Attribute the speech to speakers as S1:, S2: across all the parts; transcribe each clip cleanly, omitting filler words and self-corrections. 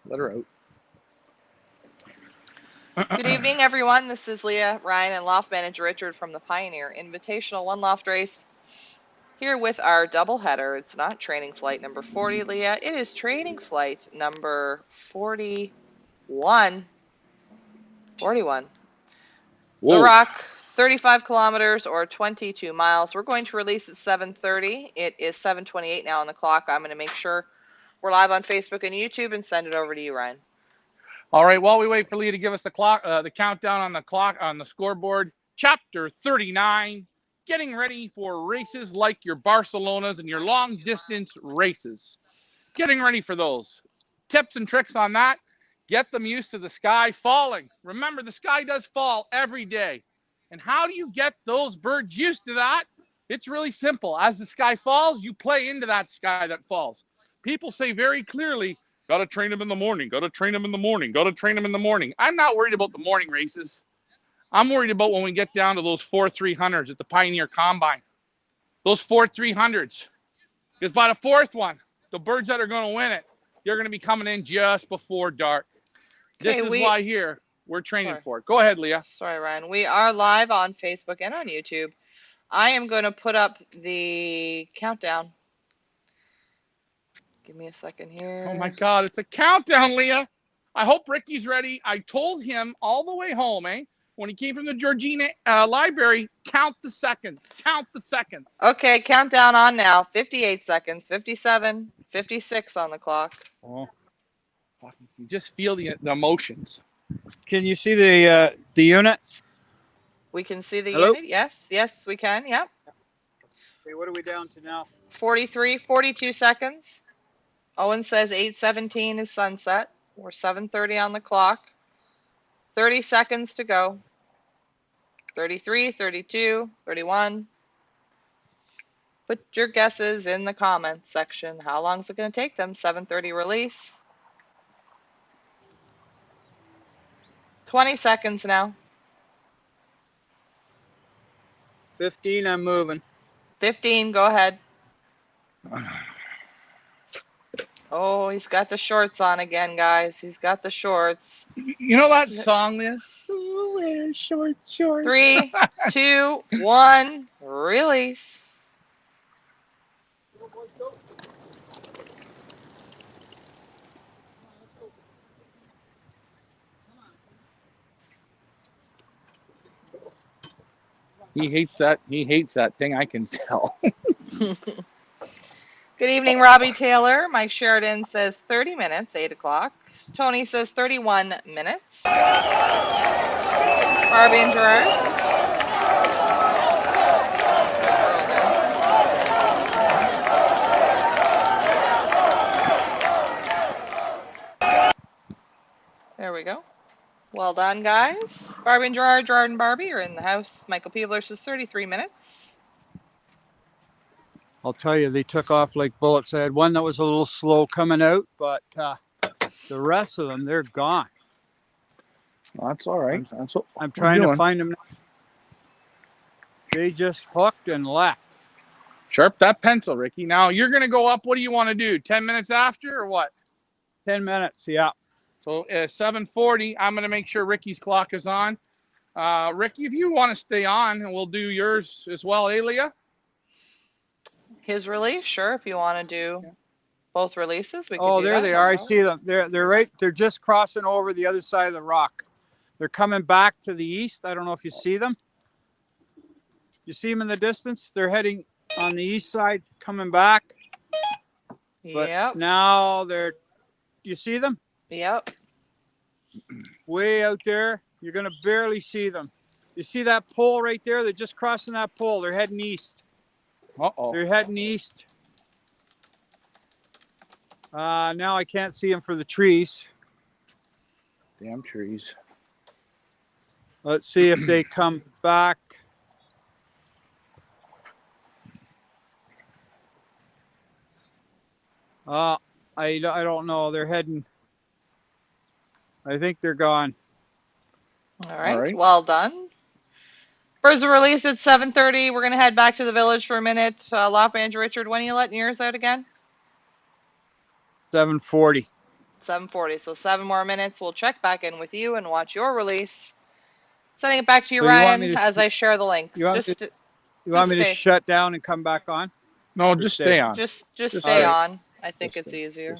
S1: Let her
S2: Good
S1: out.
S2: evening, everyone. This is Leah, Ryan, and Loft Manager Richard from the Pioneer Invitational One Loft Race. Here with our double header. It's not training flight number 40, Leah. It is training flight number 41. 41. The
S1: Whoa.
S2: Rock, 35 kilometers or 22 miles. We're going to release at 7:30. It is 7:28 now on the clock. I'm going to make sure we're live on Facebook and YouTube and send it over to you, Ryan.
S1: All right. While we wait for Leah to give us the countdown on the clock on the scoreboard, Chapter 39. Getting ready for races like your Barcelonas and your long distance races. Getting ready for those. Tips and tricks on that. Get them used to the sky falling. Remember, the sky does fall every day. And how do you get those birds used to that? It's really simple. As the sky falls, you play into that sky that falls. People say very clearly, got to train them in the morning, got to train them in the morning, got to train them in the morning. I'm not worried about the morning races. I'm worried about when we get down to those 4 300s at the Pioneer Combine. Those 4 300s. Because by the fourth one, the birds that are going to win it, they're going to be coming in just before dark. This
S2: Okay,
S1: is why here we're training
S2: sorry.
S1: for it. Go ahead, Leah.
S2: Sorry, Ryan. We are live on Facebook and on YouTube. I am going to put up the countdown. Give me a second
S1: Oh my
S2: here.
S1: God, it's a countdown, Leah. I hope Ricky's ready. I told him all the way home, when he came from the Georgina library, count the seconds. Count the seconds.
S2: Okay, countdown on now. 58 seconds, 57, 56 on the clock.
S1: Oh, you just feel the emotions.
S3: Can you see the unit?
S2: We can see the
S3: Hello?
S2: unit. Yes, yes, we can. Yep.
S3: Okay, what are we down to now?
S2: 43, 42 seconds. Owen says 8:17 is sunset. We're 7:30 on the clock. 30 seconds to go. 33, 32, 31. Put your guesses in the comments section. How long is it going to take them? 7:30 release. 20 seconds now.
S3: 15, I'm moving.
S2: 15, go ahead. Oh, he's got the shorts on again, guys. He's got the shorts.
S1: You know that song, Leah? Who wears short shorts?
S2: 3, 2, 1, release.
S1: He hates that. He hates that thing. I can tell.
S2: Good evening, Robbie Taylor. Mike Sheridan says 30 minutes, 8 o'clock. Tony says 31 minutes. Barbie and Gerard. There we go. Well done, guys. Barbie and Gerard, Gerard and Barbie are in the house. Michael Peebler says 33 minutes.
S3: I'll tell you, they took off like bullets. I had one that was a little slow coming out, but the rest of them, they're gone.
S1: That's all right. That's what
S3: I'm trying to find them now. They just hooked and left.
S1: Sharp that pencil, Ricky. Now you're going to go up. What do you want to do? 10 minutes after or what?
S3: 10 minutes, yeah.
S1: So 7:40, I'm going to make sure Ricky's clock is on. Ricky, if you want to stay on, and we'll do yours as well, Leah?
S2: His release, sure. If you want to do both releases, we can
S3: Oh,
S2: do
S3: there
S2: that.
S3: they are. I see them. They're right. They're just crossing over the other side of the rock. They're coming back to the east. I don't know if you see them. You see them in the distance? They're heading on the east side, coming back. But
S2: Yep.
S3: now they're, you see them?
S2: Yep.
S3: Way out there. You're going to barely see them. You see that pole right there? They're just crossing that pole. They're heading east.
S1: Uh-oh.
S3: They're heading east. Now I can't see them for the trees.
S1: Damn trees.
S3: Let's see if they come back. I don't know. They're heading. I think they're gone.
S2: All right. Well done. Birds are released at 7:30. We're going to head back to the village for a minute. Loft Manager Richard, when are you letting yours out again?
S3: 7:40.
S2: 7:40. So 7 more minutes. We'll check back in with you and watch your release. Sending it back to you,
S3: So you want me
S2: Ryan,
S3: to
S2: as I share the links.
S3: you want me,
S2: Just
S3: you want me to
S2: stay.
S3: shut down and come back on?
S1: No,
S3: Or
S1: just
S3: stay?
S1: stay on.
S2: Just
S1: Just
S2: stay
S1: stay.
S2: on. I think
S1: Just
S2: it's
S1: stay.
S2: easier.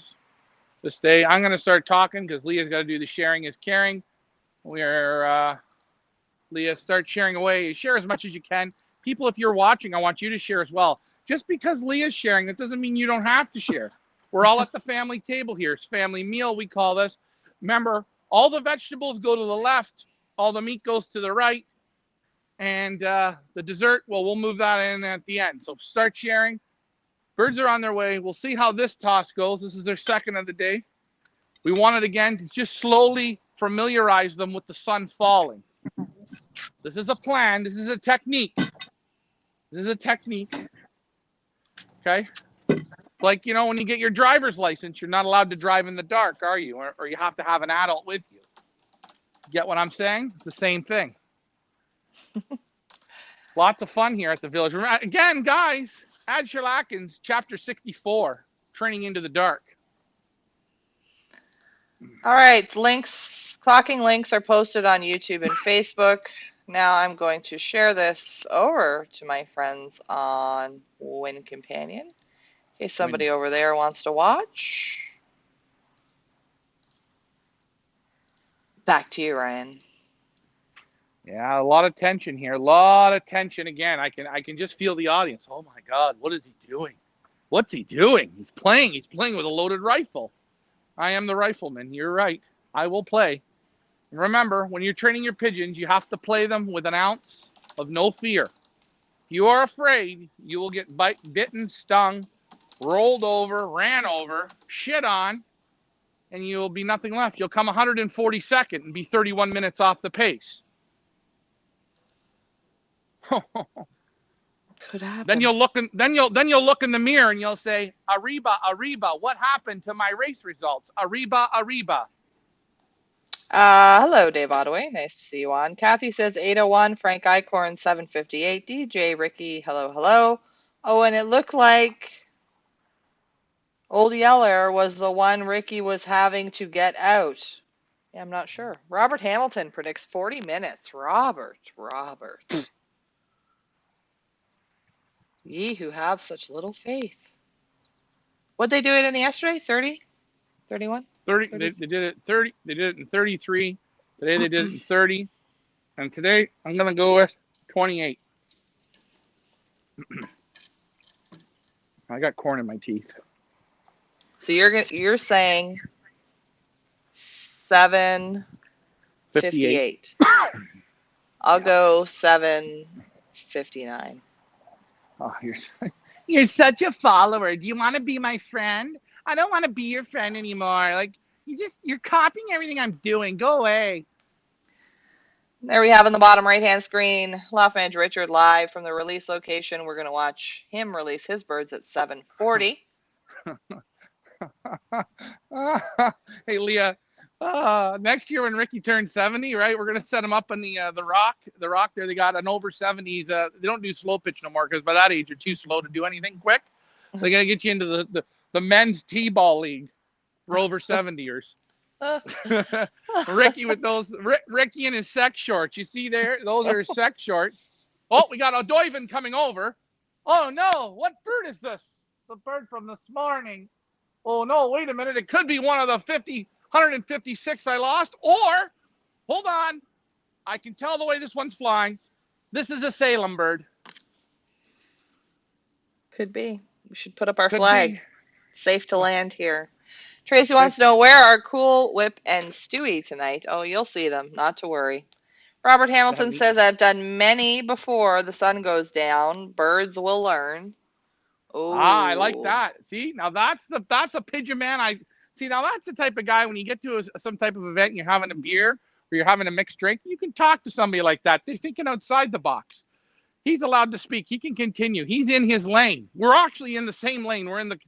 S1: Just stay. I'm going to start talking because Leah's got to do the sharing is caring. We're Leah, start sharing away. Share as much as you can. People, if you're watching, I want you to share as well. Just because Leah's sharing, that doesn't mean you don't have to share. We're all at the family table here. It's family meal, we call this. Remember, all the vegetables go to the left, all the meat goes to the right, and the dessert, well, we'll move that in at the end. So start sharing. Birds are on their way. We'll see how this toss goes. This is their second of the day. We want it again to just slowly familiarize them with the sun falling. This is a plan. This is a technique. This is a technique. Okay? It's like, when you get your driver's license, you're not allowed to drive in the dark, are you? Or you have to have an adult with you. Get what I'm saying? It's the same thing. Lots of fun here at the village. Again, guys, Ad Sherlackens, chapter 64, Training into the Dark.
S2: All right, clocking links are posted on YouTube and Facebook. Now I'm going to share this over to my friends on Win Companion in case somebody over there wants to watch. Back to you, Ryan.
S1: Yeah, a lot of tension here. A lot of tension again. I can just feel the audience. Oh my God, what is he doing? What's he doing? He's playing with a loaded rifle. I am the rifleman. You're right. I will play. Remember, when you're training your pigeons, you have to play them with an ounce of no fear. If you are afraid, you will get bitten, stung, rolled over, ran over, shit on, and you'll be nothing left. You'll come 142nd and be 31 minutes off the pace.
S2: Could happen.
S1: Then you'll look in the mirror and you'll say, Arriba, Arriba, what happened to my race results? Arriba, Arriba.
S2: Hello, Dave Ottaway. Nice to see you on. Kathy says 801, Frank Icorn 758, DJ Ricky, hello. Oh, and it looked like Old Yeller was the one Ricky was having to get out. Yeah, I'm not sure. Robert Hamilton predicts 40 minutes. Robert. Ye who have such little faith. What'd they do it in yesterday? 30? 31?
S1: 30. They did it 30. They did it in 33. Today they did it in 30. And today I'm going to go with 28. I got corn in my teeth.
S2: So you're saying 7:58. I'll go 7:59.
S1: Oh, you're such a follower. Do you want to be my friend? I don't want to be your friend anymore. Like you're copying everything I'm doing. Go away.
S2: There we have on the bottom right-hand screen, Lafayette Richard live from the release location. We're going to watch him release his birds at 7:40.
S1: Hey, Leah, next year when Ricky turns 70, right, we're going to set him up on the rock. The rock there, they got an over 70s. They don't do slow pitch no more because by that age, you're too slow to do anything quick. They got to get you into the men's T-ball league for over 70ers. Ricky with those, Ricky in his sex shorts. You see there? Those are his sex shorts. Oh, we got a Doivan coming over. Oh, no. What bird is this? It's a bird from this morning. Oh, no, wait a minute. It could be one of the 156 I lost. Or, hold on. I can tell the way this one's flying. This is a Salem bird.
S2: Could be. We should put up our
S1: Could
S2: flag.
S1: be.
S2: Safe to land here. Tracy wants to know, where are Cool, Whip, and Stewie tonight? Oh, you'll see them. Not to worry. Robert Hamilton says, I've done many before the sun goes down. Birds will learn. Oh,
S1: I like that. See, now that's a pigeon man. Now that's the type of guy when you get to some type of event and you're having a beer or you're having a mixed drink, you can talk to somebody like that. They're thinking outside the box. He's allowed to speak. He can continue. He's in his lane. We're actually in the same lane. We're in the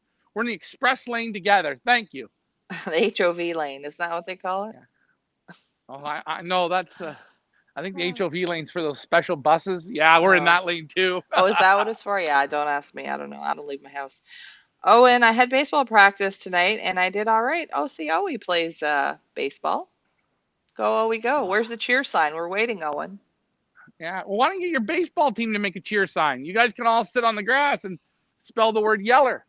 S1: express lane together. Thank you.
S2: The HOV lane. Is that what they call it?
S1: Yeah. Oh, I know that's. I think the HOV lane's for those special buses. Yeah, we're in that lane too.
S2: Oh, is that what it's for? Yeah, don't ask me. I don't know. I don't leave my house. Owen, I had baseball practice tonight and I did all right. Oh, see, Owie plays baseball. Go, Owie, go. Where's the cheer sign? We're waiting, Owen.
S1: Yeah. Well, why don't you get your baseball team to make a cheer sign? You guys can all sit on the grass and spell the word yeller.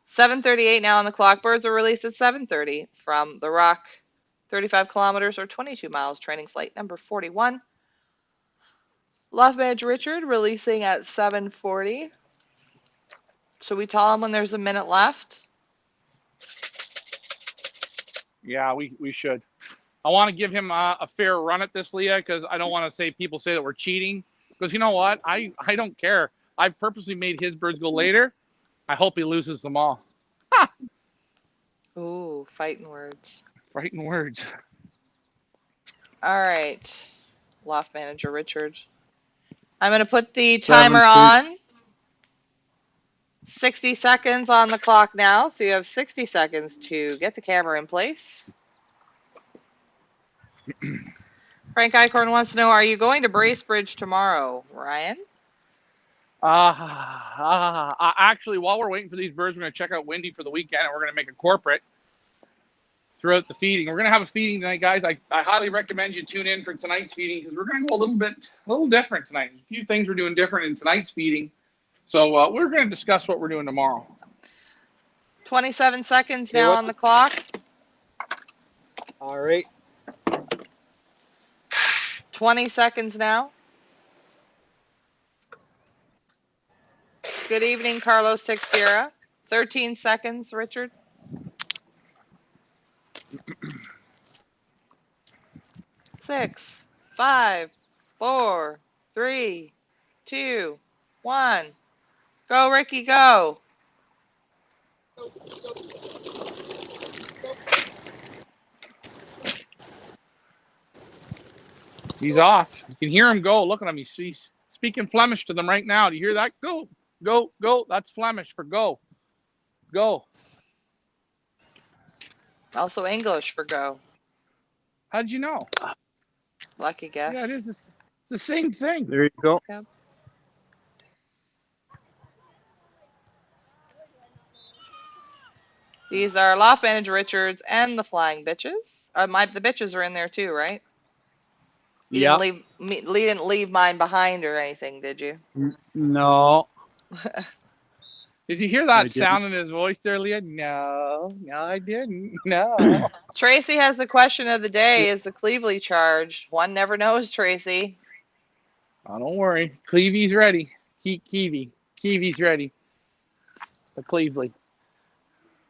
S2: 7:38 now on the clock. Birds were released at 7:30 from the Rock, 35 kilometers or 22 miles, training flight number 41. Left Edge Richard releasing at 7:40. Should we tell him when there's a minute left?
S1: Yeah, we should. I want to give him a fair run at this, Leah, because I don't want to say people say that we're cheating. Because you know what? I don't care. I've purposely made his birds go later. I hope he loses them all. Ha!
S2: Ooh, fighting words.
S1: Frightened words.
S2: All right, Loft Manager Richard. I'm going to put the
S3: 7
S2: timer
S3: feet.
S2: on. 60 seconds on the clock now, so you have 60 seconds to get the camera in place. Frank Eichhorn wants to know, are you going to Bracebridge tomorrow, Ryan?
S1: Actually, while we're waiting for these birds, we're going to check out Windy for the weekend, and we're going to make a corporate throughout the feeding. We're going to have a feeding tonight, guys. I highly recommend you tune in for tonight's feeding because we're going to go a little different tonight. There's a few things we're doing different in tonight's feeding. So we're going to discuss what we're doing tomorrow.
S2: 27 seconds now on the clock.
S3: All right.
S2: 20 seconds now. Good evening, Carlos Texera. 13 seconds, Richard. Six, 5, 4, 3, 2, 1. Go, Ricky, go.
S1: He's off. You can hear him go. Look at him. He's speaking Flemish to them right now. Do you hear that? Go, go, go. That's Flemish for go. Go.
S2: Also English for go.
S1: How'd you know?
S2: Lucky guess.
S1: Yeah, it is the same thing.
S3: There you go.
S2: Yep. These are Loft Manager Richards and the Flying Bitches. The bitches are in there too, right? You
S3: Yeah.
S2: didn't leave mine behind or anything, did you?
S3: No.
S1: Did you hear
S3: I
S1: that
S3: didn't.
S1: sound in his voice there, Leah? No, I didn't. No.
S2: Tracy has the question of the day. Is the Cleveland charged? One never knows, Tracy.
S1: Oh, don't worry. Cleavy's ready. Kiwi's ready. The Cleveland.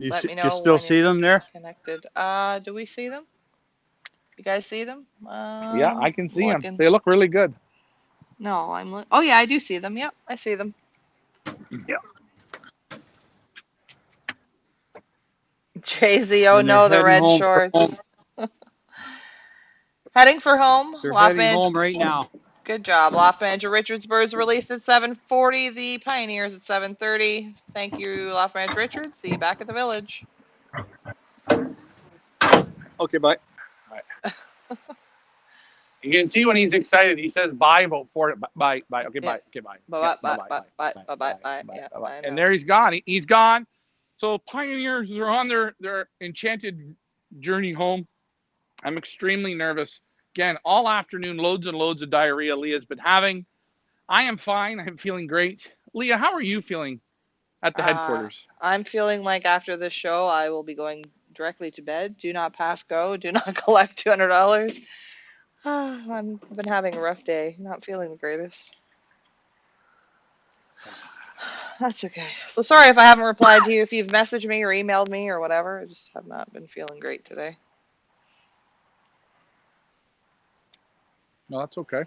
S2: Let me know
S3: You still
S2: when
S3: see
S2: you're
S3: them there?
S2: connected. Do we see them? You guys see them?
S1: Yeah, I can see
S2: looking.
S1: them. They look really good.
S2: No, oh yeah, I do see them. Yep, I see them.
S3: Yeah.
S2: Tracy, oh
S3: And they're
S2: no, the
S3: heading
S2: red
S3: home for
S2: shorts. Heading for home.
S3: They're
S2: Loft
S3: heading
S2: Manager,
S3: home right now.
S2: good job. Loft Manager Richards birds released at 7:40. The Pioneers at 7:30. Thank you, Loft Manager Richards. See you back at the village.
S3: Okay, bye.
S1: You can see when he's excited, he says bye about four. Bye. Okay,
S2: Yeah.
S1: bye. Okay, bye.
S2: Bye.
S1: Bye.
S2: I
S1: And
S2: know.
S1: there he's gone. He's gone. So Pioneers are on their enchanted journey home. I'm extremely nervous. Again, all afternoon, loads and loads of diarrhea Leah's been having. I am fine. I'm feeling great. Leah, how are you feeling at the headquarters?
S2: I'm feeling like after this show, I will be going directly to bed. Do not pass go. Do not collect $200. I've been having a rough day. Not feeling the greatest. That's okay. So sorry if I haven't replied to you. If you've messaged me or emailed me or whatever, I just have not been feeling great today.
S1: No, that's okay.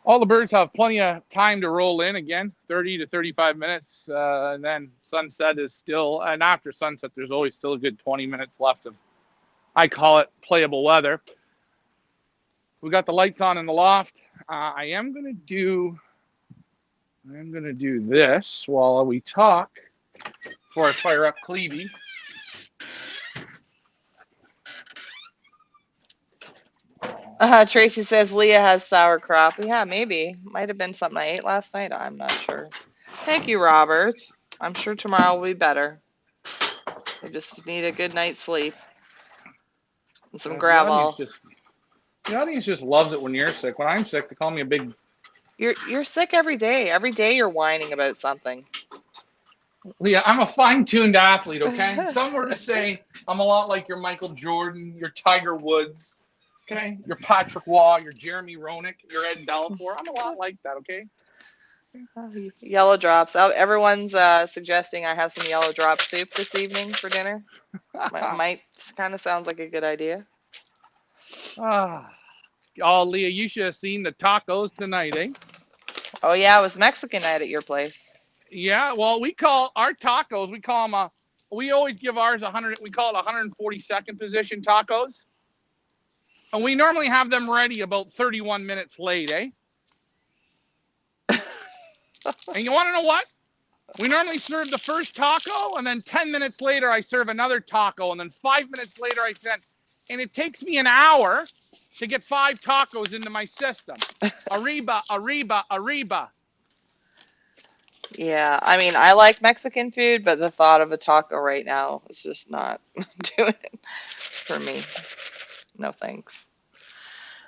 S1: All the birds have plenty of time to roll in again, 30 to 35 minutes. And then sunset is still, and after sunset, there's always still a good 20 minutes left of, I call it playable weather. We got the lights on in the loft. I am going to do this while we talk before I fire up Clevey.
S2: Tracy says Leah has sauerkraut. Yeah, maybe. Might have been something I ate last night. I'm not sure. Thank you, Robert. I'm sure tomorrow will be better. I just need a good night's sleep and some
S1: The audience
S2: gravel.
S1: just the audience just loves it when you're sick. When I'm sick, they call me a big
S2: You're sick every day. Every day you're whining about something.
S1: Leah. I'm a fine-tuned athlete. Okay, some were to say I'm a lot like your Michael Jordan, your Tiger Woods. Okay, your Patrick Waugh, your Jeremy Roenick, your Ed Delaporte. I'm a lot like that. Okay.
S2: Yellow drops. Oh, everyone's suggesting I have some yellow drop soup this evening for dinner. Might kind of sounds like a good idea.
S1: Ah. Oh, Leah, you should have seen the tacos tonight, eh?
S2: Oh yeah, it was Mexican night at your place.
S1: Yeah, well, we call our tacos, we call them we always give ours 100, we call it 142nd position tacos. And we normally have them ready about 31 minutes late, eh? And you want to know what? We normally serve the first taco, and then 10 minutes later, I serve another taco, and then 5 minutes later, I send, and it takes me an hour to get 5 tacos into my system. Arriba, arriba, arriba.
S2: Yeah, I mean, I like Mexican food, but the thought of a taco right now is just not doing it for me. No thanks.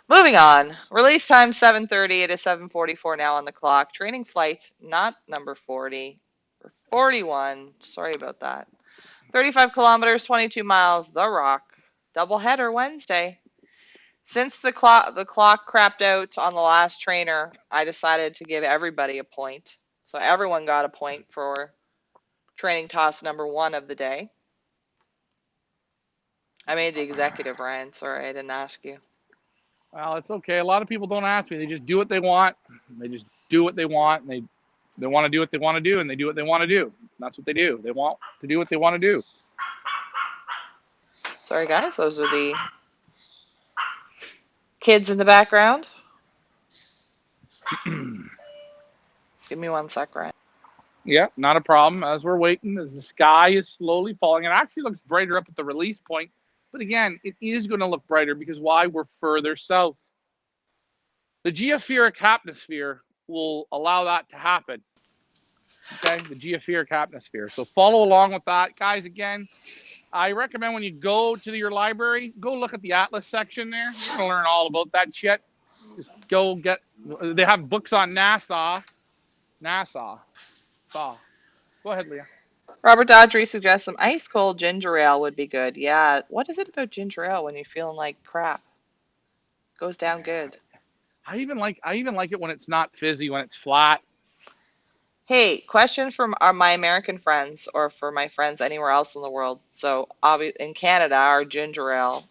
S2: Moving on. Release time 7:30. It is 7:44 now on the clock. Training flight, not number 40, or 41. Sorry about that. 35 kilometers, 22 miles, The Rock. Doubleheader Wednesday. Since the clock crapped out on the last trainer, I decided to give everybody a point. So everyone got a point for training toss number 1 of the day. I made the executive, Ryan. Sorry, I didn't ask you.
S1: Well, it's okay. A lot of people don't ask me. They just do what they want. They just do what they want, and they want to do what they want to do, and they do what they want to do. That's what they do. They want to do what they want to do.
S2: Sorry, guys. Those are the kids in the background. Give me 1 sec, Ryan.
S1: Yeah, not a problem. As we're waiting, as the sky is slowly falling, it actually looks brighter up at the release point. But again, it is going to look brighter because why? We're further south. The geophoric atmosphere will allow that to happen. Okay, the geophoric atmosphere. So follow along with that, guys. Again, I recommend when you go to your library, go look at the Atlas section there. You're gonna learn all about that shit. Just go get. They have books on NASA. Go ahead, Leah.
S2: Robert Dodgery suggests some ice cold ginger ale would be good. Yeah, what is it about ginger ale when you're feeling like crap? Goes down good.
S1: I even like it when it's not fizzy, when it's flat.
S2: Hey, question from my American friends or for my friends anywhere else in the world. So, in Canada, our ginger ale,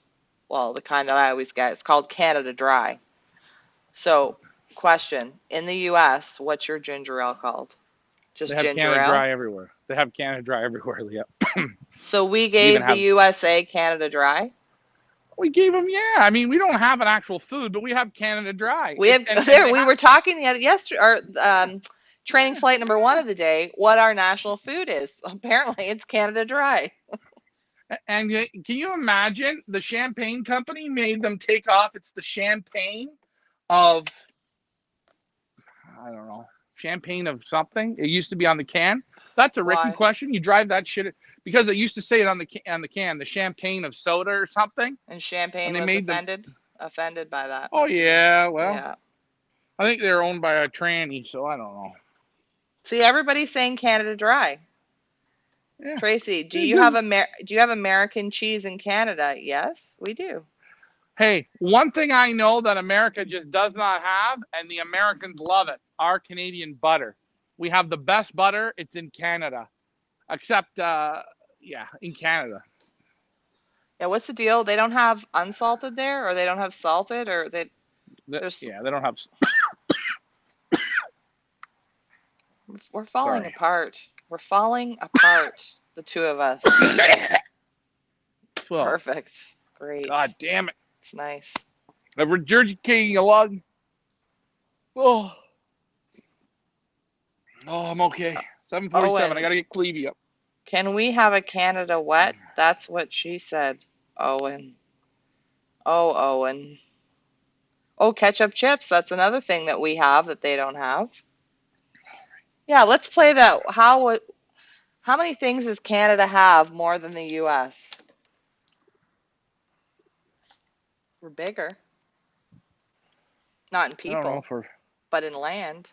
S2: well, the kind that I always get, it's called Canada Dry. So, question, in the US, what's your ginger ale called?
S1: They
S2: Just
S1: have
S2: ginger
S1: Canada
S2: ale?
S1: Dry everywhere. They have Canada Dry everywhere, Leah.
S2: So we
S1: They even
S2: gave the
S1: have.
S2: USA Canada Dry.
S1: We gave them, yeah. I mean, we don't have an actual food, but we have Canada Dry.
S2: We have
S1: And
S2: there.
S1: they
S2: We
S1: have.
S2: were talking yesterday, or training flight number 1 of the day. What our national food is? Apparently, it's Canada Dry.
S1: And can you imagine the champagne company made them take off? It's the champagne of, I don't know, champagne of something. It used to be on the can. That's a Ricky
S2: Why?
S1: question. You drive that shit because it used to say it on the can, the champagne of soda or something.
S2: And
S1: And
S2: Champagne
S1: they
S2: was
S1: made them.
S2: offended by that.
S1: Oh yeah, well,
S2: Yeah.
S1: I think they're owned by a tranny, so I don't know.
S2: See, everybody's saying Canada Dry.
S1: Yeah.
S2: Tracy, do you have American cheese in Canada? Yes, we do.
S1: Hey, one thing I know that America just does not have, and the Americans love it, our Canadian butter. We have the best butter. It's in Canada, except, in Canada.
S2: Yeah, what's the deal? They don't have unsalted there, or they don't have salted, or there's
S1: They don't have.
S2: we're falling
S1: Sorry.
S2: apart. We're falling apart, the two of us.
S1: Well,
S2: Perfect. Great.
S1: God damn it!
S2: It's nice.
S1: I'm regurgitating a lot. Oh, I'm okay. 7:47. I gotta get Clevey up.
S2: Can we have a Canada wet? That's what she said, Owen. Oh, Owen. Oh, ketchup chips. That's another thing that we have that they don't have. Yeah, let's play that. How many things does Canada have more than the US? We're bigger. Not in
S1: I don't know
S2: people,
S1: for.
S2: but in land.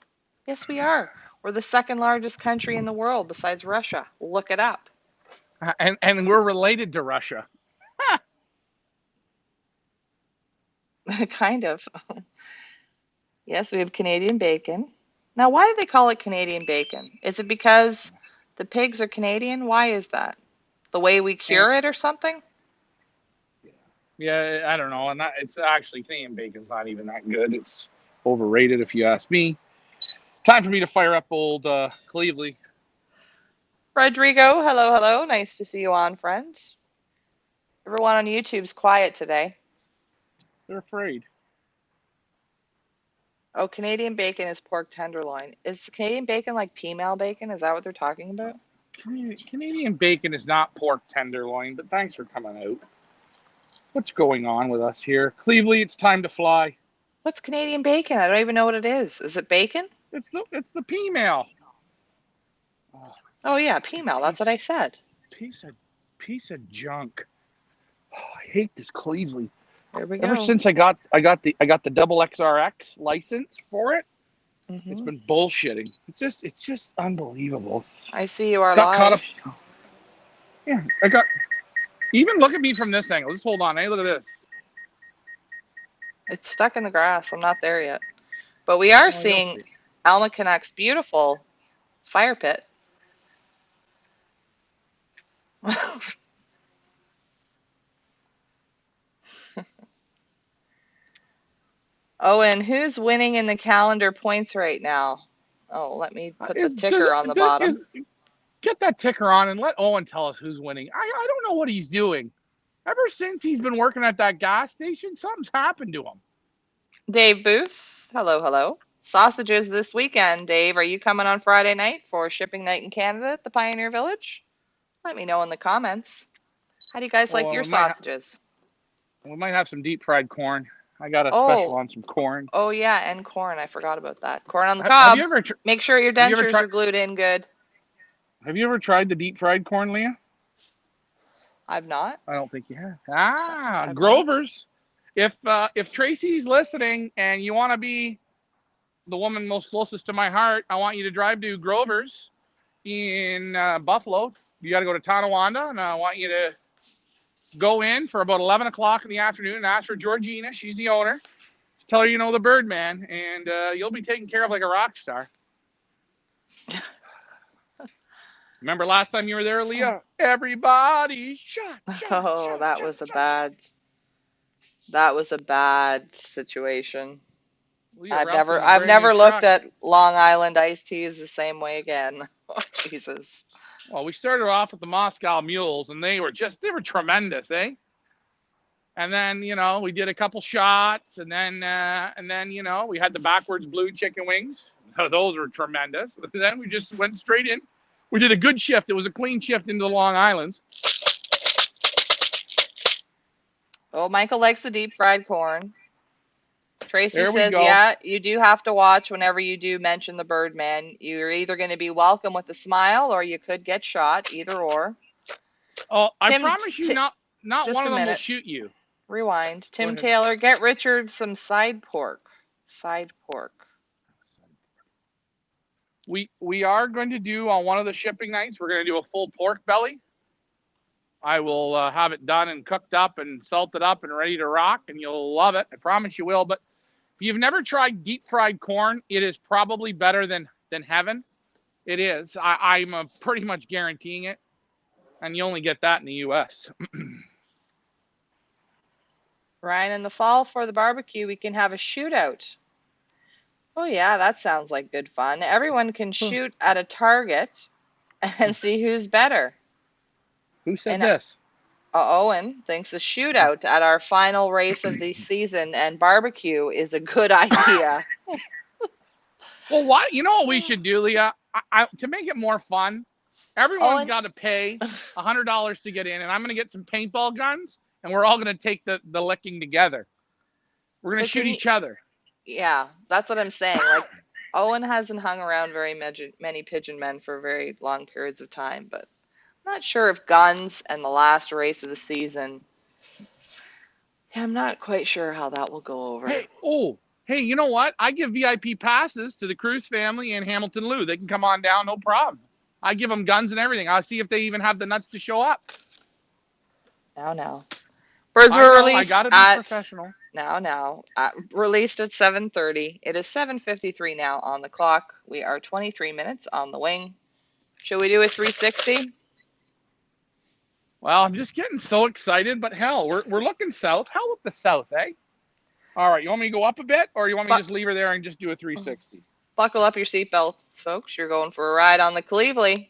S2: Yes, we are. We're the second largest country in the world besides Russia. Look it up.
S1: And we're related to Russia.
S2: Kind of. Yes, we have Canadian bacon. Now, why do they call it Canadian bacon? Is it because the pigs are Canadian? Why is that? The way we
S1: And
S2: cure it or something?
S1: yeah, I don't know. And it's actually Canadian bacon's not even that good. It's overrated if you ask me. Time for me to fire up old Cleveland.
S2: Rodrigo, hello, hello. Nice to see you on, friend. Everyone on YouTube's quiet today.
S1: They're afraid.
S2: Oh, Canadian bacon is pork tenderloin. Is Canadian bacon like female bacon? Is that what they're talking about?
S1: Canadian bacon is not pork tenderloin, but thanks for coming out. What's going on with us here? Cleveland, it's time to fly.
S2: What's Canadian bacon? I don't even know what it is. Is it bacon?
S1: It's the female. Oh,
S2: Oh yeah, female. That's what I said.
S1: piece of piece of junk. Oh, I hate this Cleveland.
S2: There we
S1: Ever
S2: go.
S1: since I got the double XRX license for it, it's
S2: Hmm.
S1: been bullshitting. It's just unbelievable.
S2: I see you are
S1: Got caught up.
S2: live.
S1: Yeah, I got. Even look at me from this angle. Just hold on. Hey, look at this.
S2: It's stuck in the grass. I'm not there yet. But we are
S1: Oh, you'll
S2: seeing
S1: see.
S2: Alma Canuck's beautiful fire pit. Oh, and who's winning in the calendar points right now? Oh, let me put the
S1: Is does
S2: ticker on the
S1: it is
S2: bottom.
S1: get that ticker on and let Owen tell us who's winning. I don't know what he's doing. Ever since he's been working at that gas station, something's happened to him.
S2: Dave Booth, hello, hello. Sausages this weekend, Dave. Are you coming on Friday night for shipping night in Canada at the Pioneer Village? Let me know in the comments. How do you guys like
S1: Well,
S2: your sausages?
S1: we might have some deep fried corn. I got a special
S2: Oh,
S1: on some corn.
S2: oh yeah, and corn. I forgot about that. Corn on the
S1: Have
S2: cob.
S1: you ever
S2: Make sure your
S1: have you ever
S2: dentures
S1: tried
S2: are glued in good.
S1: have you ever tried the deep fried corn, Leah?
S2: I've not.
S1: I don't think you have. Ah,
S2: I've not.
S1: Grover's. If Tracy's listening and you want to be the woman most closest to my heart, I want you to drive to Grover's in Buffalo. You got to go to Tonawanda, and I want you to go in for about 11 o'clock in the afternoon and ask for Georgina. She's the owner. Tell her you know the Birdman, and you'll be taken care of like a rock star. Remember last time you were there, Leah? Everybody shot, shot,
S2: Oh,
S1: shot, shot, shot, shot.
S2: that was a bad situation.
S1: Leah
S2: I've
S1: Ruff's in
S2: never
S1: the
S2: I've
S1: brand new
S2: never looked
S1: truck.
S2: at Long Island iced teas the same way again. Oh, Jesus.
S1: Well, we started off with the Moscow Mules, and they were tremendous, eh? And then we did a couple shots, and then we had the backwards blue chicken wings. Those were tremendous. Then we just went straight in. We did a good shift. It was a clean shift into the Long Islands.
S2: Oh, Michael likes the deep fried corn. Tracy
S1: There we
S2: says,
S1: go.
S2: yeah, you do have to watch whenever you do mention the Birdman. You're either going to be welcome with a smile or you could get shot, either or.
S1: Oh, I
S2: Tim,
S1: promise you, not
S2: just
S1: one
S2: a
S1: of them will
S2: minute.
S1: shoot you.
S2: Rewind.
S1: Go
S2: Tim
S1: ahead.
S2: Taylor, get Richard some side pork. Side pork.
S1: We are going to do on one of the shipping nights. We're going to do a full pork belly. I will have it done and cooked up and salted up and ready to rock, and you'll love it. I promise you will. But if you've never tried deep fried corn, it is probably better than heaven. It is. I'm pretty much guaranteeing it, and you only get that in the U.S.
S2: Ryan, in the fall for the barbecue, we can have a shootout. Oh, yeah, that sounds like good fun. Everyone can shoot at a target and see who's better.
S1: Who said
S2: And
S1: this?
S2: Owen thinks a shootout at our final race of the season and barbecue is a good idea.
S1: Well, what you know what we should do, Leah? To make it more fun, everyone's
S2: Owen,
S1: got to pay $100 to get in, and I'm going to get some paintball guns, and we're all going to take the licking together. We're going to
S2: but
S1: shoot
S2: can you,
S1: each other.
S2: yeah, that's what I'm saying. Like, Owen hasn't hung around very many pigeon men for very long periods of time, but I'm not sure if guns and the last race of the season. Yeah, I'm not quite sure how that will go over.
S1: Hey, you know what? I give VIP passes to the Cruz family and Hamilton Lou. They can come on down, no problem. I give them guns and everything. I'll see if they even have the nuts to show up.
S2: Now. Birds
S1: I
S2: were
S1: know, I
S2: released
S1: gotta be
S2: at
S1: professional.
S2: released at 7:30. It is 7:53 now on the clock. We are 23 minutes on the wing. Should we do a 360?
S1: Well, I'm just getting so excited, but hell, we're looking south. Hell with the south, eh? All right, you want me to go up a bit, or you want me to just leave her there and just do a 360?
S2: Buckle up your seatbelts, folks. You're going for a ride on the Cleveland.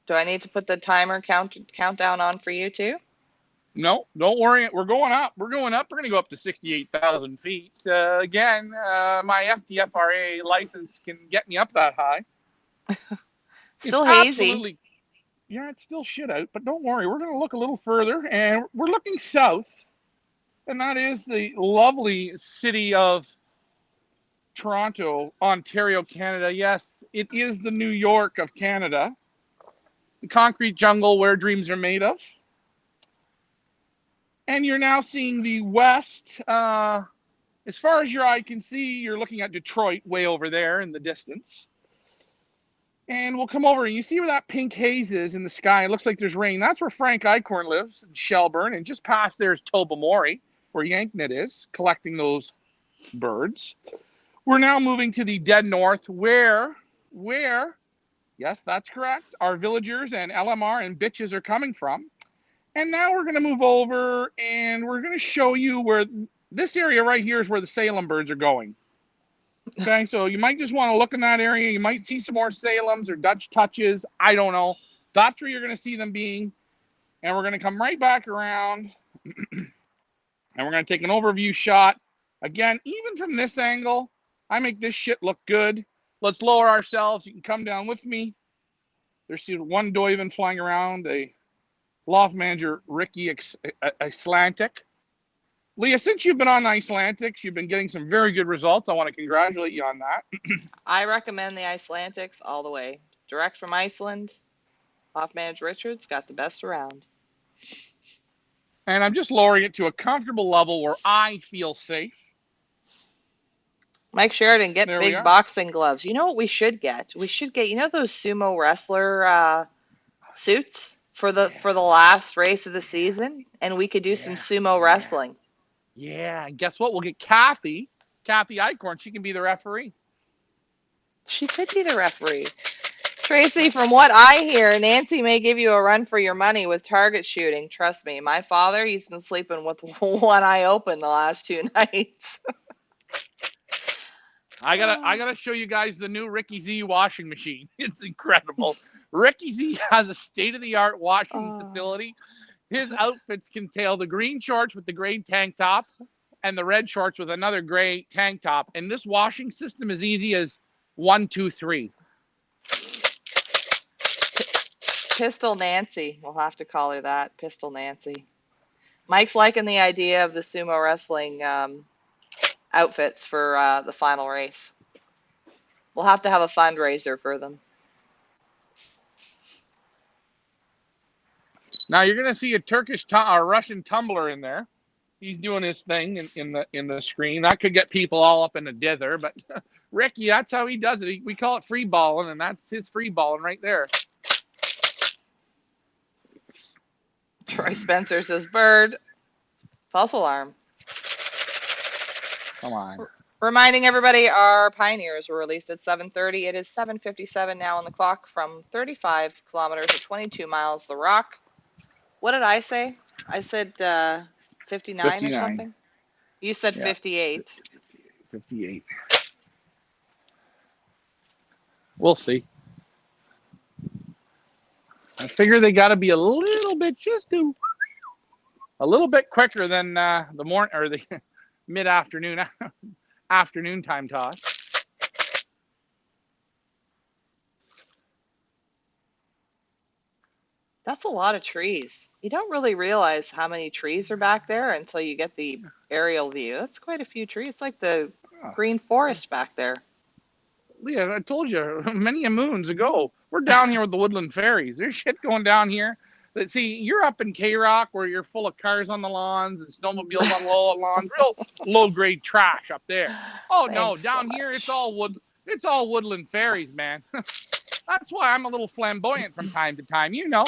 S2: Do I need to put the timer countdown on for you too?
S1: No, don't worry. We're going up. We're going up. We're going to go up to 68,000 feet. Again, my FDFRA license can get me up that high.
S2: Still
S1: it's
S2: hazy.
S1: Absolutely, yeah, it's still shit out, but don't worry. We're going to look a little further, and we're looking south, and that is the lovely city of Toronto, Ontario, Canada. Yes, it is the New York of Canada, the concrete jungle where dreams are made of. And you're now seeing the west. As far as your eye can see, you're looking at Detroit way over there in the distance. And we'll come over and you see where that pink haze is in the sky. It looks like there's rain. That's where Frank Eichhorn lives in Shelburne. And just past there is Tobermory, where Yanknet is, collecting those birds. We're now moving to the dead north where, yes, that's correct, our villagers and LMR and bitches are coming from. And now we're going to move over and we're going to show you where this area right here is where the Salem birds are going. Okay, so you might just want to look in that area. You might see some more Salems or Dutch touches. I don't know. That's where you're going to see them being. And we're going to come right back around and we're going to take an overview shot. Again, even from this angle, I make this shit look good. Let's lower ourselves. You can come down with me. There's one Doivan flying around, a loft manager, Ricky Icelandic. Leah, since you've been on Icelandics, you've been getting some very good results. I want to congratulate you on that.
S2: I recommend the Icelandics all the way. Direct from Iceland. Loft manager Richards got the best around.
S1: And I'm just lowering it to a comfortable level where I feel safe.
S2: Mike Sheridan, get big boxing gloves. You know what we should get? We should get, those sumo wrestler suits for the last race of the season, and we could do some sumo wrestling.
S1: Yeah, and guess what? We'll get Kathy Eichhorn. She can be the referee.
S2: She could be the referee. Tracy, from what I hear, Nancy may give you a run for your money with target shooting. Trust me, my father, he's been sleeping with one eye open the last 2 nights.
S1: I gotta show you guys the new Ricky Z washing machine. It's incredible. Ricky Z has a state-of-the-art washing facility. His outfits can tail the green shorts with the gray tank top and the red shorts with another gray tank top. And this washing system is easy as 1, 2, 3.
S2: Pistol Nancy. We'll have to call her that. Pistol Nancy. Mike's liking the idea of the sumo wrestling outfits for the final race. We'll have to have a fundraiser for them.
S1: Now you're gonna see a Russian tumbler in there. He's doing his thing in the screen. That could get people all up in the dither, but Ricky, that's how he does it. We call it free balling, and that's his free balling right there.
S2: Troy Spencer says, "Bird, false alarm."
S1: Come on.
S2: Reminding everybody, our Pioneers were released at 7:30. It is 7:57 now on the clock from 35 kilometers or 22 miles, The Rock. What did I say? I said 59 or something? You said 58.
S1: 58. We'll see. I figure they got to be a little bit quicker than the morning or the mid-afternoon afternoon time toss.
S2: That's a lot of trees. You don't really realize how many trees are back there until you get the aerial view. That's quite a few trees. It's like the
S1: Oh,
S2: green forest back there.
S1: Leah, I told you many a moons ago. We're down here with the woodland fairies. There's shit going down here. See, you're up in K Rock where you're full of cars on the lawns and snowmobiles on lawns, real low grade trash up there. Oh no,
S2: Thanks so
S1: down here
S2: much.
S1: it's all woodland fairies, man. That's why I'm a little flamboyant from time to time, you know.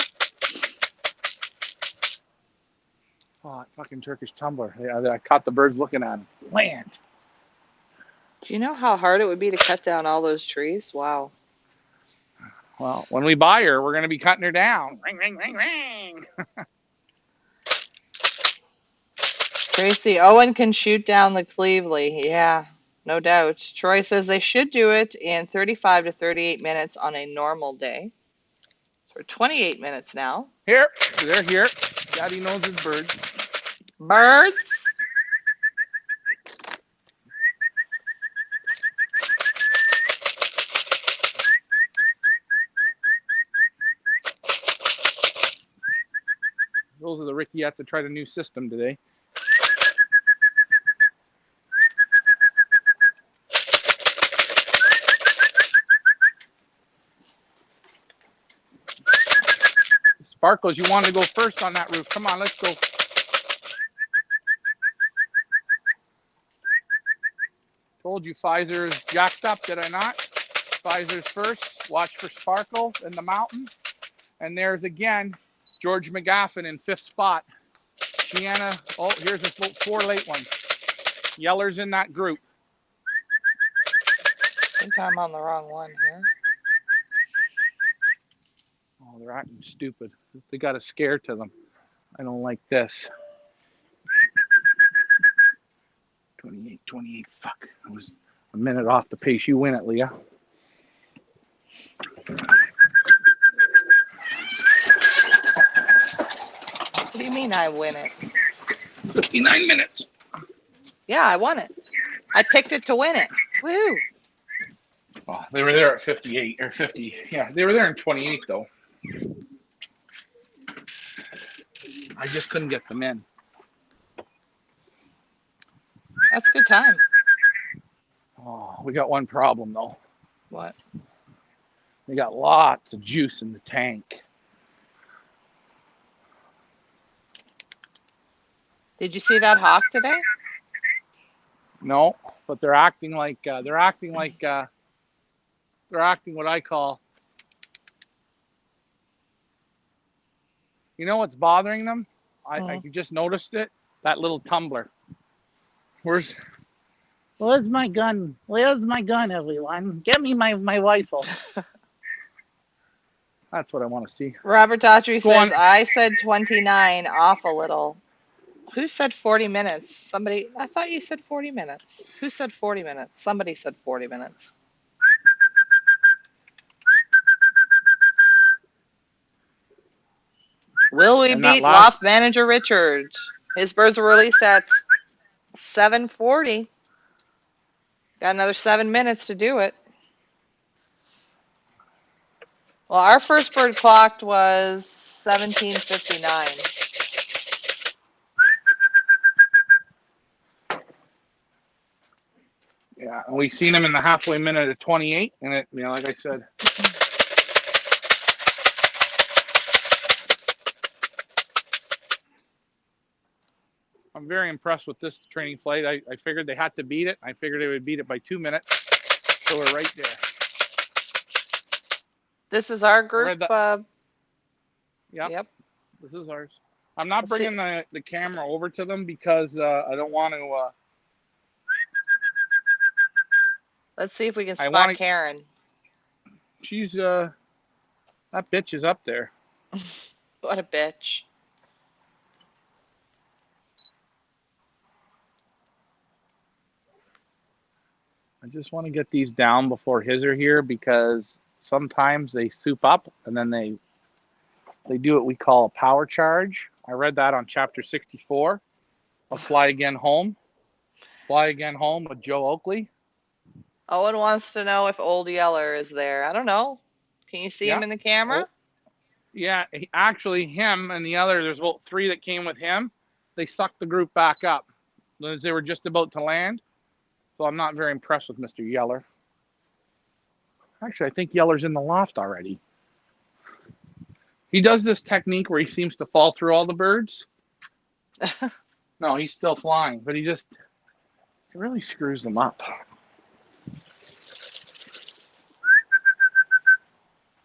S1: Oh, fucking Turkish tumbler. Yeah, I caught the birds looking at him. Land.
S2: Do you know how hard it would be to cut down all those trees? Wow.
S1: Well, when we buy her, we're going to be cutting her down. Ring, ring, ring, ring.
S2: Tracy, Owen can shoot down the Cleveland. Yeah, no doubt. Troy says they should do it in 35 to 38 minutes on a normal day. So we're 28 minutes now.
S1: Here, they're here. Daddy knows his birds.
S2: Birds.
S1: Those are the Rickeyettes that tried a new system today. Sparkles, you wanted to go first on that roof. Come on, let's go. Told you Pfizer's jacked up, did I not? Pfizer's first. Watch for Sparkle in the mountain. And there's again George McGaffin in 5th spot. Gianna, oh, here's the 4 late ones. Yeller's in that group.
S2: I think I'm on the wrong one here.
S1: Oh, they're acting stupid. They got a scare to them. I don't like this. 28, fuck. I was a minute off the pace. You win it, Leah.
S2: What do you mean I win it?
S1: 59 minutes.
S2: Yeah, I won it. I picked it to win it. Woo!
S1: Oh, they were there at 58 or 50. Yeah, they were there in 28 though. I just couldn't get them in.
S2: That's a good time.
S1: Oh, we got one problem though.
S2: What?
S1: We got lots of juice in the tank.
S2: Did you see that hawk today?
S1: No, but they're acting what I call. You know what's bothering them? I just noticed it. That little tumbler. Where's my gun? Where's my gun, everyone? Get me my rifle. That's what I want to see.
S2: Robert Daughtry
S1: Go
S2: says,
S1: on.
S2: I said 29, off a little. Who said 40 minutes? Somebody, I thought you said 40 minutes. Who said 40 minutes? Somebody said 40 minutes. Will we
S1: And that
S2: beat
S1: last-
S2: Loft Manager Richard? His birds were released at 7:40. Got another 7 minutes to do it. Well, our first bird clocked was 17:59.
S1: Yeah, and we seen him in the halfway minute at 28, and it, like I said. I'm very impressed with this training flight. I figured they had to beat it. I figured they would beat it by 2 minutes. So we're right there.
S2: This is our group.
S1: Yep. This is ours. I'm not bringing the camera over to them because I don't want to.
S2: Let's see if we can spot Karen.
S1: She's that bitch is up there.
S2: What a bitch.
S1: I just want to get these down before his are here because sometimes they soup up and then they do what we call a power charge. I read that on chapter 64 of Fly Again Home. Fly Again Home with Joe Oakley.
S2: Owen wants to know if Old Yeller is there. I don't know. Can you see him in the camera?
S1: Yeah, actually, him and the other, there's about 3 that came with him. They sucked the group back up as they were just about to land. So I'm not very impressed with Mr. Yeller. Actually, I think Yeller's in the loft already. He does this technique where he seems to fall through all the birds. No, he's still flying, but he really screws them up.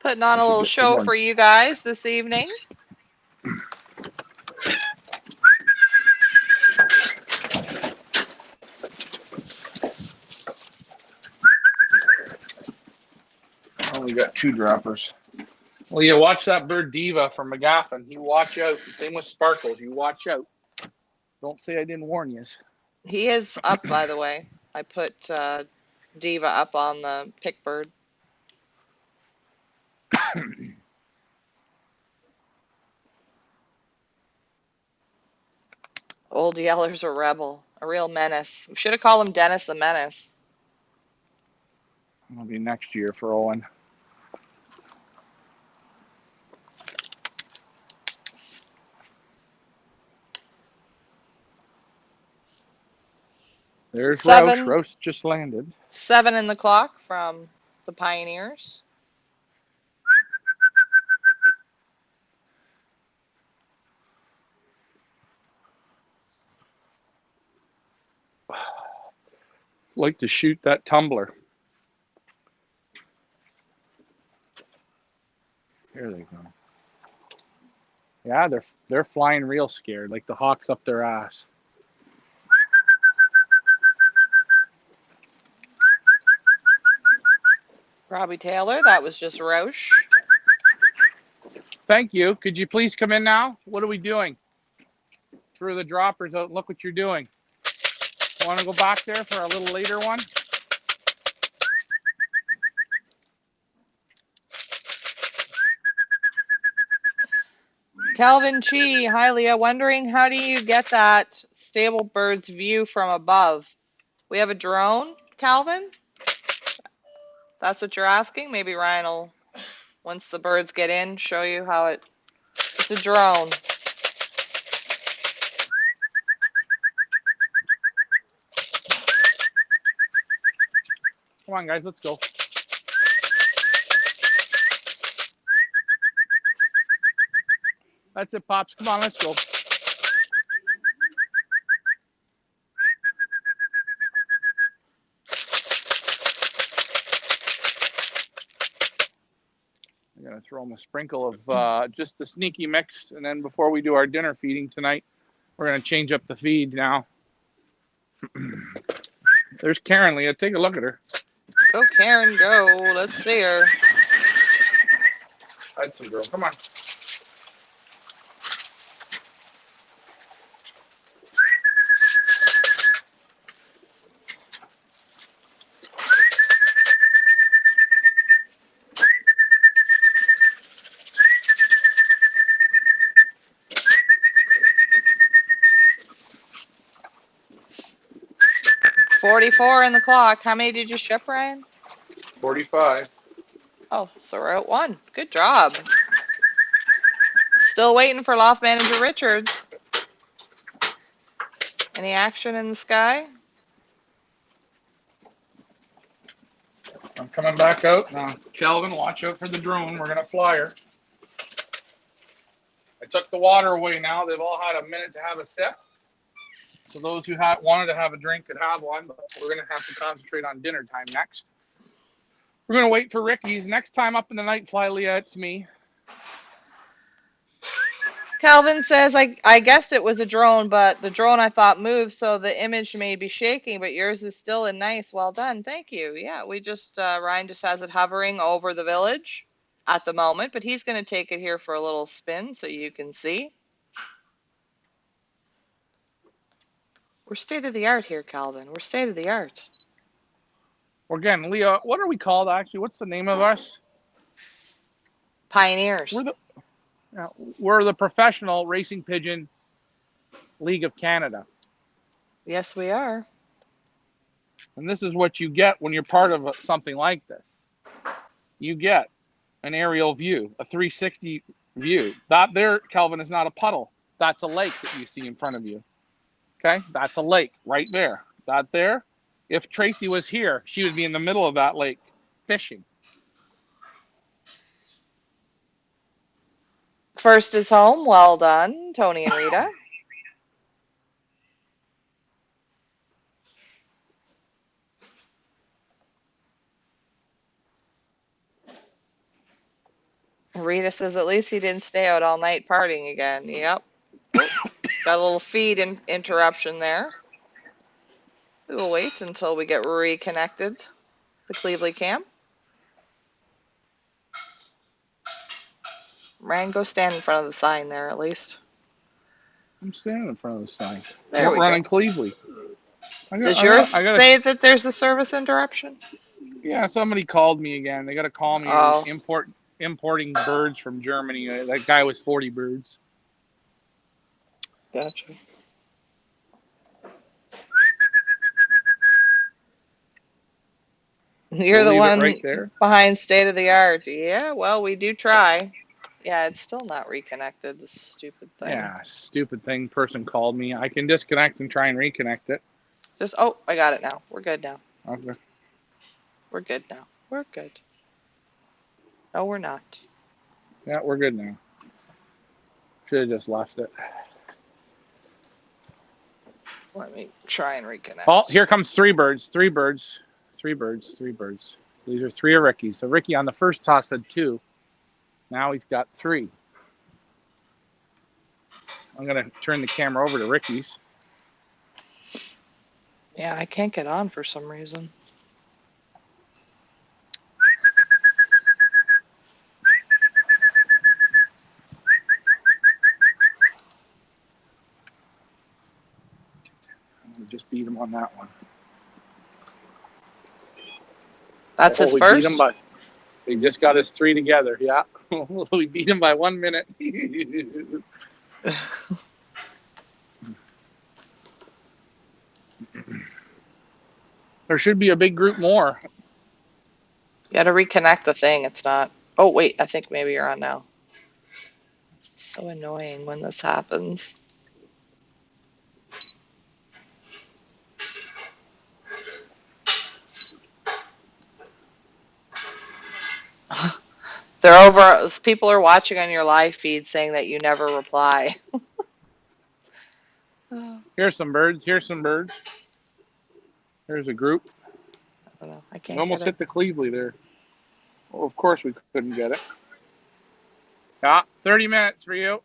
S2: Putting on a little show for you guys this evening.
S1: Oh, we got 2 droppers. Well, you watch that bird Diva from McGaffin. You watch out. Same with Sparkles. You watch out. Don't say I didn't warn you.
S2: He is up, by the way. I put Diva up on the pick bird. Old Yeller's a rebel, a real menace. We should have called him Dennis the Menace.
S1: It'll be next year for Owen. There's
S2: 7.
S1: Roche. Roche just landed.
S2: 7 in the clock from the Pioneers.
S1: Like to shoot that tumbler. Here they go. Yeah, they're flying real scared, like the hawks up their ass.
S2: Robbie Taylor, that was just Roche.
S1: Thank you. Could you please come in now? What are we doing? Through the droppers out. Look what you're doing. Want to go back there for a little later one?
S2: Calvin Chi, hi Leah, wondering how do you get that stable bird's view from above? We have a drone, Calvin? That's what you're asking? Maybe Ryan will, once the birds get in, show you how it's a drone.
S1: Come on, guys, let's go. That's it, Pops. Come on, let's go. I'm going to throw them a sprinkle of just the sneaky mix. And then before we do our dinner feeding tonight, we're going to change up the feed now. There's Karen, Leah. Take a look at her.
S2: Go, Karen, go. Let's see her.
S1: Hudson girl, come on.
S2: $44 in the clock. How many did you ship, Ryan?
S1: 45.
S2: Oh, so we're at 1. Good job. Still waiting for Loft Manager Richards. Any action in the sky?
S1: I'm coming back out now. Kelvin, watch out for the drone. We're going to fly her. I took the water away now. They've all had a minute to have a sip. So those who wanted to have a drink could have one, but we're going to have to concentrate on dinner time next. We're going to wait for Ricky's. Next time up in the night fly, Leah, it's me.
S2: Calvin says, I guessed it was a drone, but the drone I thought moved, so the image may be shaking, but yours is still in nice. Well done. Thank you. Yeah, we just, Ryan just has it hovering over the village at the moment, but he's going to take it here for a little spin so you can see. We're state of the art here, Calvin. We're state of the art.
S1: Again, Leah, what are we called actually? What's the name of us?
S2: Pioneers.
S1: We're the Professional Racing Pigeon League of Canada.
S2: Yes, we are.
S1: And this is what you get when you're part of something like this. You get an aerial view, a 360 view. That there, Kelvin, is not a puddle. That's a lake that you see in front of you. Okay, that's a lake right there. That there, if Tracy was here, she would be in the middle of that lake fishing.
S2: First is home. Well done, Tony and Rita. Rita says at least he didn't stay out all night partying again. Yep. Oh, got a little feed interruption there. We will wait until we get reconnected. The Cleveland cam. Ryan, go stand in front of the sign there at least.
S1: I'm standing in front of the sign.
S2: There we
S1: running
S2: go.
S1: Cleveland.
S2: Does yours say that there's a service interruption?
S1: Yeah, somebody called me again. They got to call me.
S2: Oh.
S1: Importing birds from Germany. That guy was 40 birds.
S2: Gotcha. You're the one
S1: right there
S2: behind state of the art. Yeah, well, we do try. Yeah, it's still not reconnected. This stupid thing.
S1: Yeah, stupid thing. Person called me. I can disconnect and try and reconnect it.
S2: Oh, I got it now. We're good now.
S1: Okay.
S2: We're good now. We're good. No, we're not.
S1: Yeah, we're good now. Should have just left it.
S2: Let me try and reconnect.
S1: Oh, here comes three birds. Three birds. Three birds. Three birds. These are three of Ricky's. So Ricky on the first toss had two. Now he's got three. I'm going to turn the camera over to Ricky's.
S2: Yeah, I can't get on for some reason.
S1: Just beat him on that one.
S2: That's his first?
S1: He just got his three together, yeah. We beat him by 1 minute. There should be a big group more.
S2: You gotta reconnect the thing. It's not. Oh, wait, I think maybe you're on now. It's so annoying when this happens. They're over. People are watching on your live feed saying that you never reply.
S1: Here's some birds. Here's some birds. Here's a group.
S2: I don't know. I can't.
S1: We almost hit the Cleveland there. Well, of course we couldn't get it. Yeah, 30 minutes for you.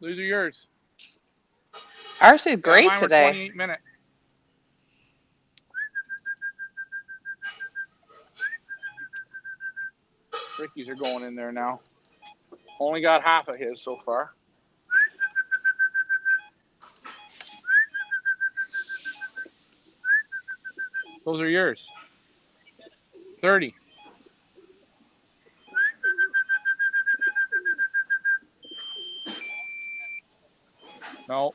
S1: These are yours.
S2: Ours is great
S1: mine
S2: today.
S1: Were 28 minutes. Ricky's are going in there now. Only got half of his so far. Those are yours. 30. No.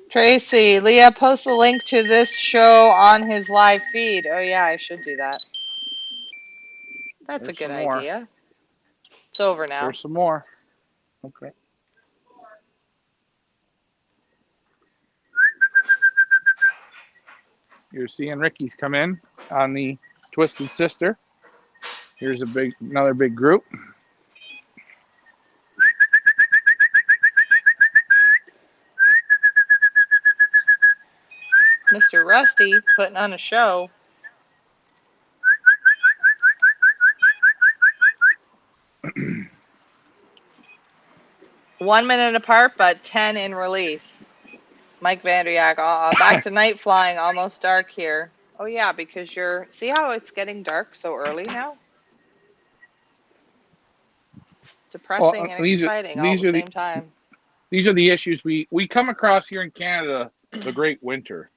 S2: Tracy, Leah posts a link to this show on his live feed. Oh, yeah, I should do that. That's a good idea. It's over now.
S1: There's some more. Okay. You're seeing Ricky's come in on the Twisted Sister. Here's another big group.
S2: Mr. Rusty putting on a show. One minute apart, but 10 in release. Mike Vanderyak, back to night flying, almost dark here. Oh yeah, because see how it's getting dark so early now? It's depressing and exciting all at the same time.
S1: These are the issues we come across here in Canada, the Great Winter.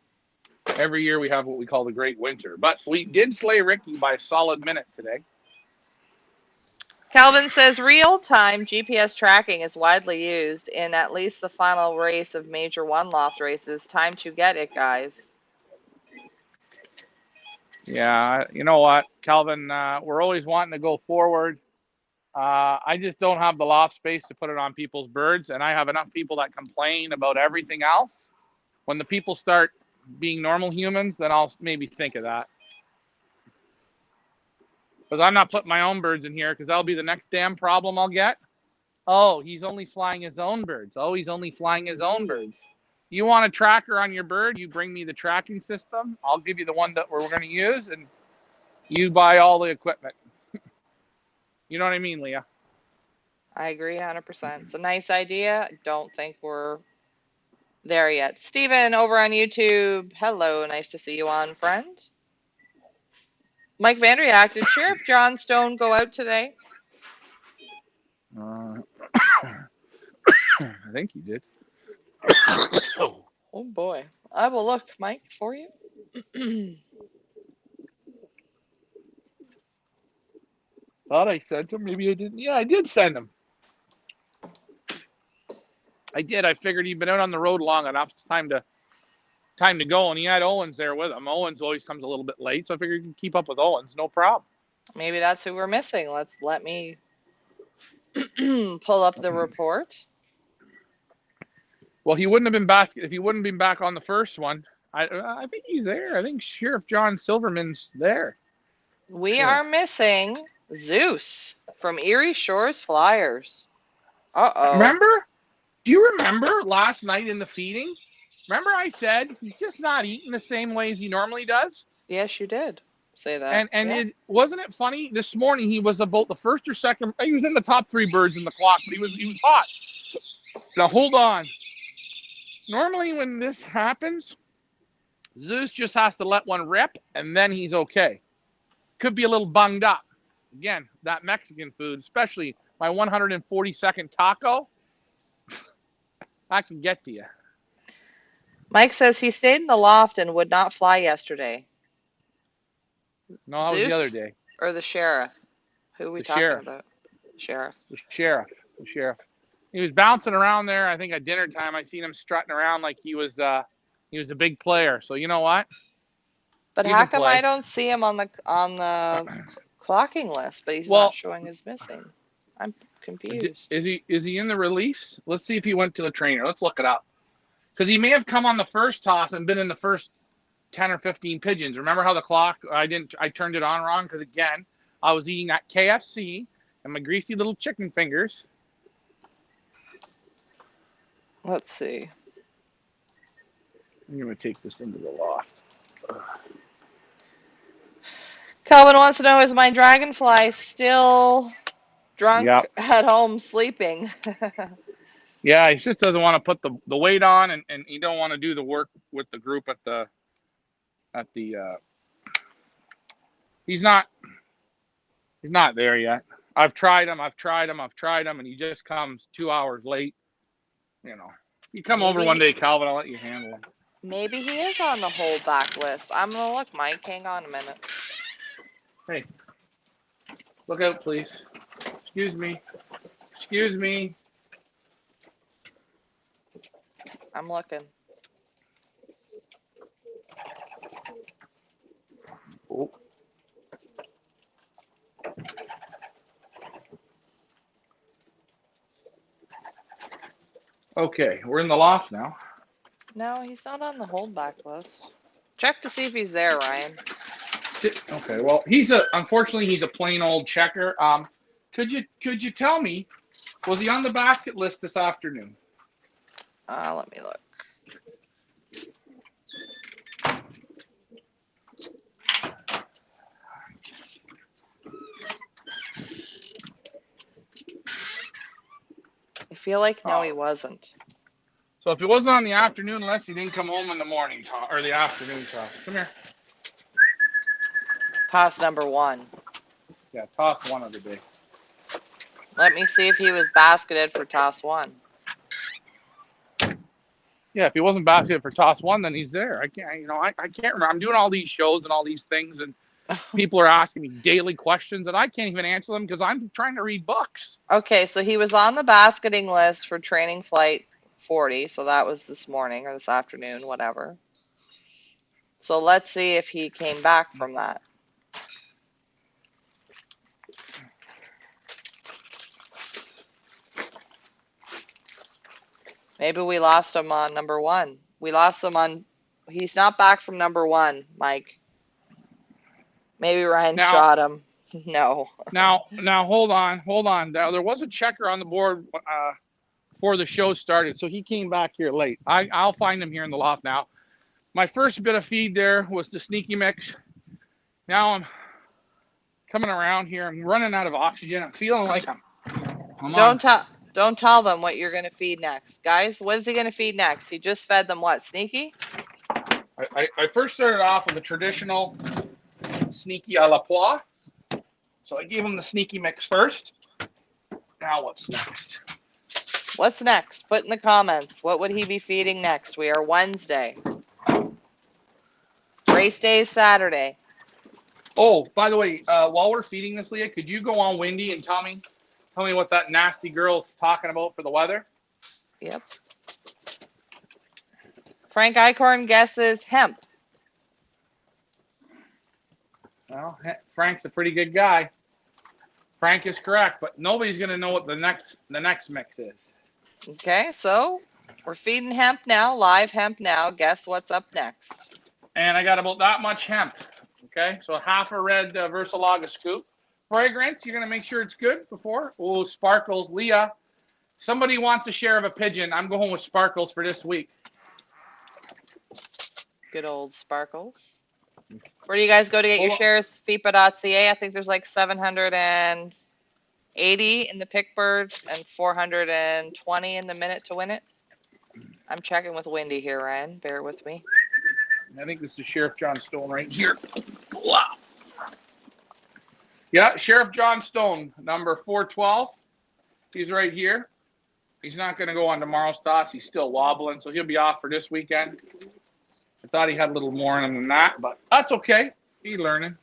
S1: Every year we have what we call the Great Winter. But we did slay Ricky by a solid minute today.
S2: Calvin says real-time GPS tracking is widely used in at least the final race of major one-loft races. Time to get it, guys.
S1: Yeah, you know what, Calvin? We're always wanting to go forward. I just don't have the loft space to put it on people's birds, and I have enough people that complain about everything else. When the people start being normal humans, then I'll maybe think of that. Because I'm not putting my own birds in here, because that'll be the next damn problem I'll get. Oh, he's only flying his own birds. Oh, he's only flying his own birds. You want a tracker on your bird? You bring me the tracking system. I'll give you the one that we're going to use, and you buy all the equipment. You know what I mean, Leah?
S2: I agree 100%. It's a nice idea. I don't think we're there yet. Steven over on YouTube. Hello, nice to see you on, friend. Mike Vandriak, did Sheriff John Stone go out today?
S1: I think he did.
S2: Oh boy. I will look, Mike, for you.
S1: Thought I sent him. Maybe I didn't. Yeah, I did send him. I did. I figured he'd been out on the road long enough. It's time to go. And he had Owens there with him. Owens always comes a little bit late, so I figured you could keep up with Owens. No problem.
S2: Maybe that's who we're missing. Let me pull up the report.
S1: Well, he wouldn't have been back if he wouldn't have been back on the first one. I think he's there. I think Sheriff John Silverman's there.
S2: We are missing Zeus from Erie Shores Flyers. Uh-oh.
S1: Remember? Do you remember last night in the feeding? Remember I said he's just not eating the same way as he normally does?
S2: Yes, you did say that.
S1: And
S2: yeah.
S1: wasn't it funny? This morning he was about the first or second. He was in the top 3 birds in the clock, but he was hot. Now hold on. Normally when this happens, Zeus just has to let one rip, and then he's okay. Could be a little bunged up. Again, that Mexican food, especially my 142nd taco, I can get to you.
S2: Mike says he stayed in the loft and would not fly yesterday.
S1: No, that was
S2: Zeus
S1: the other day.
S2: Or the sheriff? Who are we talking about? Sheriff.
S1: The sheriff. He was bouncing around there. I think at dinner time, I seen him strutting around like he was a big player. So you know what?
S2: But how come I don't see him on the clocking list? But he's not showing as missing. I'm confused.
S1: Is he in the release? Let's see if he went to the trainer. Let's look it up. Because he may have come on the first toss and been in the first 10 or 15 pigeons. Remember how the clock? I turned it on wrong because again, I was eating that KFC and my greasy little chicken fingers.
S2: Let's see.
S1: I'm going to take this into the loft.
S2: Calvin wants to know, is my dragonfly still drunk at home sleeping?
S1: Yeah, he just doesn't want to put the weight on, and he don't want to do the work with the group at the he's not there yet. I've tried him, and he just comes 2 hours late. You know, you come over one day, Calvin, I'll let you handle him. Maybe
S2: he is on the holdback list. I'm going to look, Mike. Hang on a minute.
S1: Hey, look out, please. Excuse me.
S2: I'm looking.
S1: Oh. Okay, we're in the loft now.
S2: No, he's not on the holdback list. Check to see if he's there, Ryan.
S1: Okay, well, unfortunately he's a plain old checker. Could you tell me, was he on the basket list this afternoon?
S2: Let me look. I feel like no, he wasn't.
S1: So if he wasn't on the afternoon list, he didn't come home in the morning or the afternoon toss. Come here.
S2: Toss number 1.
S1: Yeah, toss 1 of the day.
S2: Let me see if he was basketed for toss 1.
S1: Yeah, if he wasn't basketed for toss 1, then he's there. I can't remember. I'm doing all these shows and all these things, and People are asking me daily questions, and I can't even answer them because I'm trying to read books.
S2: Okay, so he was on the basketing list for training flight 40, so that was this morning or this afternoon, whatever. So let's see if he came back from that. Maybe we lost him on number 1. We lost him on, he's not back from number 1, Mike. Maybe Ryan
S1: Now,
S2: shot him. No.
S1: now, hold on. Now, there was a checker on the board before the show started, so he came back here late. I'll find him here in the loft now. My first bit of feed there was the sneaky mix. Now I'm coming around here. I'm running out of oxygen. I'm feeling like I'm
S2: Don't tell them what you're going to feed next. Guys, what is he going to feed next? He just fed them what? Sneaky?
S1: I first started off with the traditional sneaky à la poire. So I gave him the sneaky mix first. Now what's next?
S2: What's next? Put in the comments. What would he be feeding next? We are Wednesday. Race day is Saturday.
S1: Oh, by the way, while we're feeding this, Leah, could you go on Windy and tell me what that nasty girl's talking about for the weather?
S2: Yep. Frank Eichhorn guesses hemp.
S1: Well, Frank's a pretty good guy. Frank is correct, but nobody's going to know what the next mix is.
S2: Okay, so we're feeding hemp now, live hemp now. Guess what's up next?
S1: And I got about that much hemp. Okay, so half a red Versalaga scoop. Fragrance, you're going to make sure it's good before. Oh, sparkles. Leah, somebody wants a share of a pigeon. I'm going with sparkles for this week.
S2: Good old sparkles. Where do you guys go to get your shares? FIPA.ca. I think there's like 780 in the Pickbird and 420 in the Minute to Win It. I'm checking with Wendy here, Ryan. Bear with me.
S1: I think this is Sheriff John Stone right here. Wow. Yeah, Sheriff John Stone, number 412. He's right here. He's not going to go on tomorrow's toss. He's still wobbling, so he'll be off for this weekend. I thought he had a little more in him than that, but that's okay. He's learning.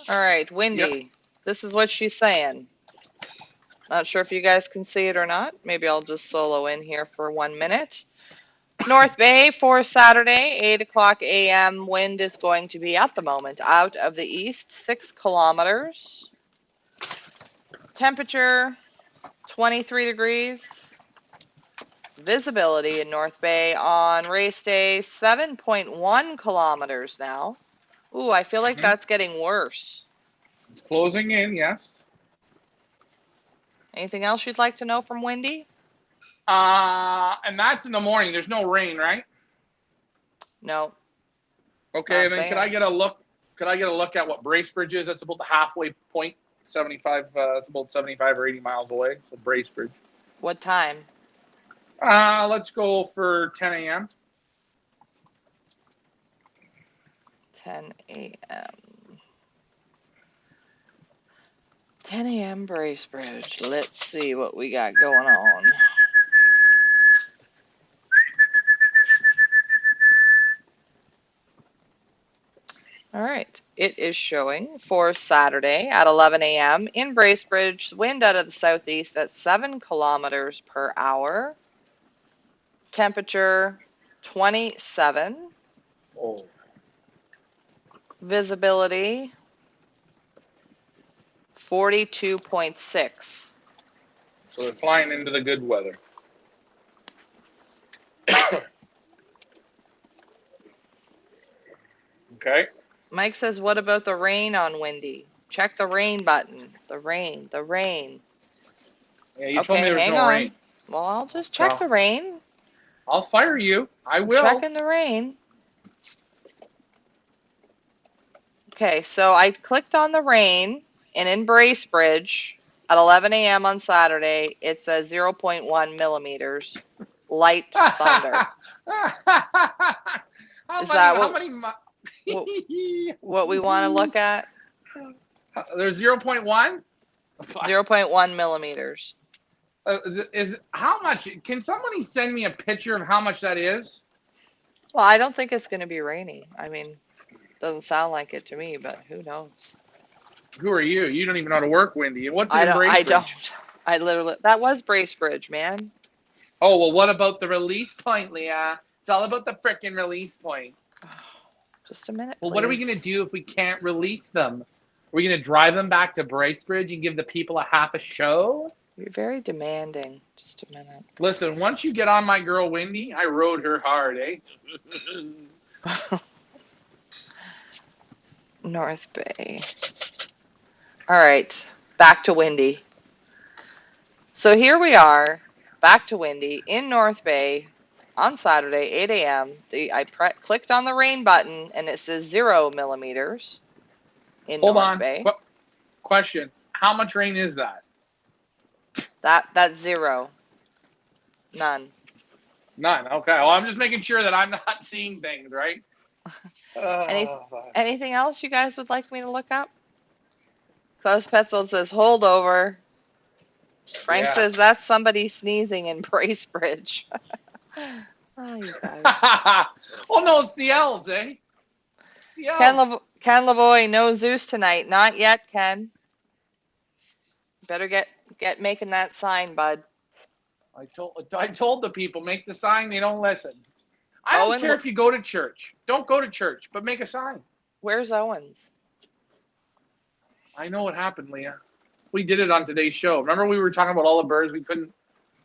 S2: All right, Wendy. Yep. This is what she's saying. Not sure if you guys can see it or not. Maybe I'll just solo in here for 1 minute. North Bay for Saturday, 8 o'clock a.m. Wind is going to be at the moment out of the east, 6 kilometers. Temperature, 23 degrees. Visibility in North Bay on race day, 7.1 kilometers now. Ooh, I feel like that's getting worse.
S1: It's closing in, yes.
S2: Anything else you'd like to know from Wendy?
S1: And that's in the morning. There's no rain, right?
S2: No.
S1: Okay, and then could I get a look? Could I get a look at what Bracebridge is? That's about the halfway point. 75. It's about 75 or 80 miles away. So Bracebridge.
S2: What time?
S1: Let's go for 10 a.m.
S2: 10 a.m. 10 a.m. Bracebridge. Let's see what we got going on. All right, it is showing for Saturday at 11 a.m. in Bracebridge, wind out of the southeast at 7 kilometers per hour. Temperature 27.
S1: Oh.
S2: Visibility 42.6.
S1: So they're flying into the good weather. Okay.
S2: Mike says, what about the rain on Windy? Check the rain button. The rain.
S1: Yeah, you told me there was no rain.
S2: Well, I'll just check the rain.
S1: I'll fire you. I will.
S2: Checking the rain. Okay, so I clicked on the rain, and in Bracebridge at 11 a.m. on Saturday, it says 0.1 millimeters, light thunder. Is that what we want to look at?
S1: There's 0.1?
S2: 0.1 millimeters.
S1: How much? Can somebody send me a picture of how much that is?
S2: Well, I don't think it's going to be rainy. I mean, Doesn't sound like it to me, but who knows?
S1: Who are you? You don't even know how to work, Wendy. What's
S2: I
S1: in
S2: don't. I
S1: Bracebridge?
S2: don't. I literally. That was Bracebridge, man.
S1: Oh, well, what about the release point, Leah? It's all about the frickin' release point.
S2: Just a minute,
S1: Well,
S2: please.
S1: what are we going to do if we can't release them? Are we going to drive them back to Bracebridge and give the people a half a show?
S2: You're very demanding. Just a minute.
S1: Listen, once you get on my girl Wendy, I rode her hard, eh?
S2: North Bay. All right, back to Windy. So here we are, back to Windy in North Bay on Saturday, 8 a.m. I clicked on the rain button and it says 0 millimeters in
S1: Hold
S2: North
S1: on.
S2: Bay.
S1: Question. How much rain is that?
S2: That's 0. None.
S1: None. Okay. Well, I'm just making sure that I'm not seeing things, right?
S2: Anything else you guys would like me to look up? Klaus Petzold says holdover. Frank
S1: Yeah.
S2: says that's somebody sneezing in Bracebridge. Oh, you guys.
S1: Oh, no, it's the elves, eh? It's the elves.
S2: Ken Lavoie, no Zeus tonight. Not yet, Ken. Better get making that sign, bud.
S1: I told the people, make the sign, they don't listen. I don't care if you go to church. Don't go to church, but make a sign.
S2: Where's Owens?
S1: I know what happened, Leah. We did it on today's show. Remember we were talking about all the birds we couldn't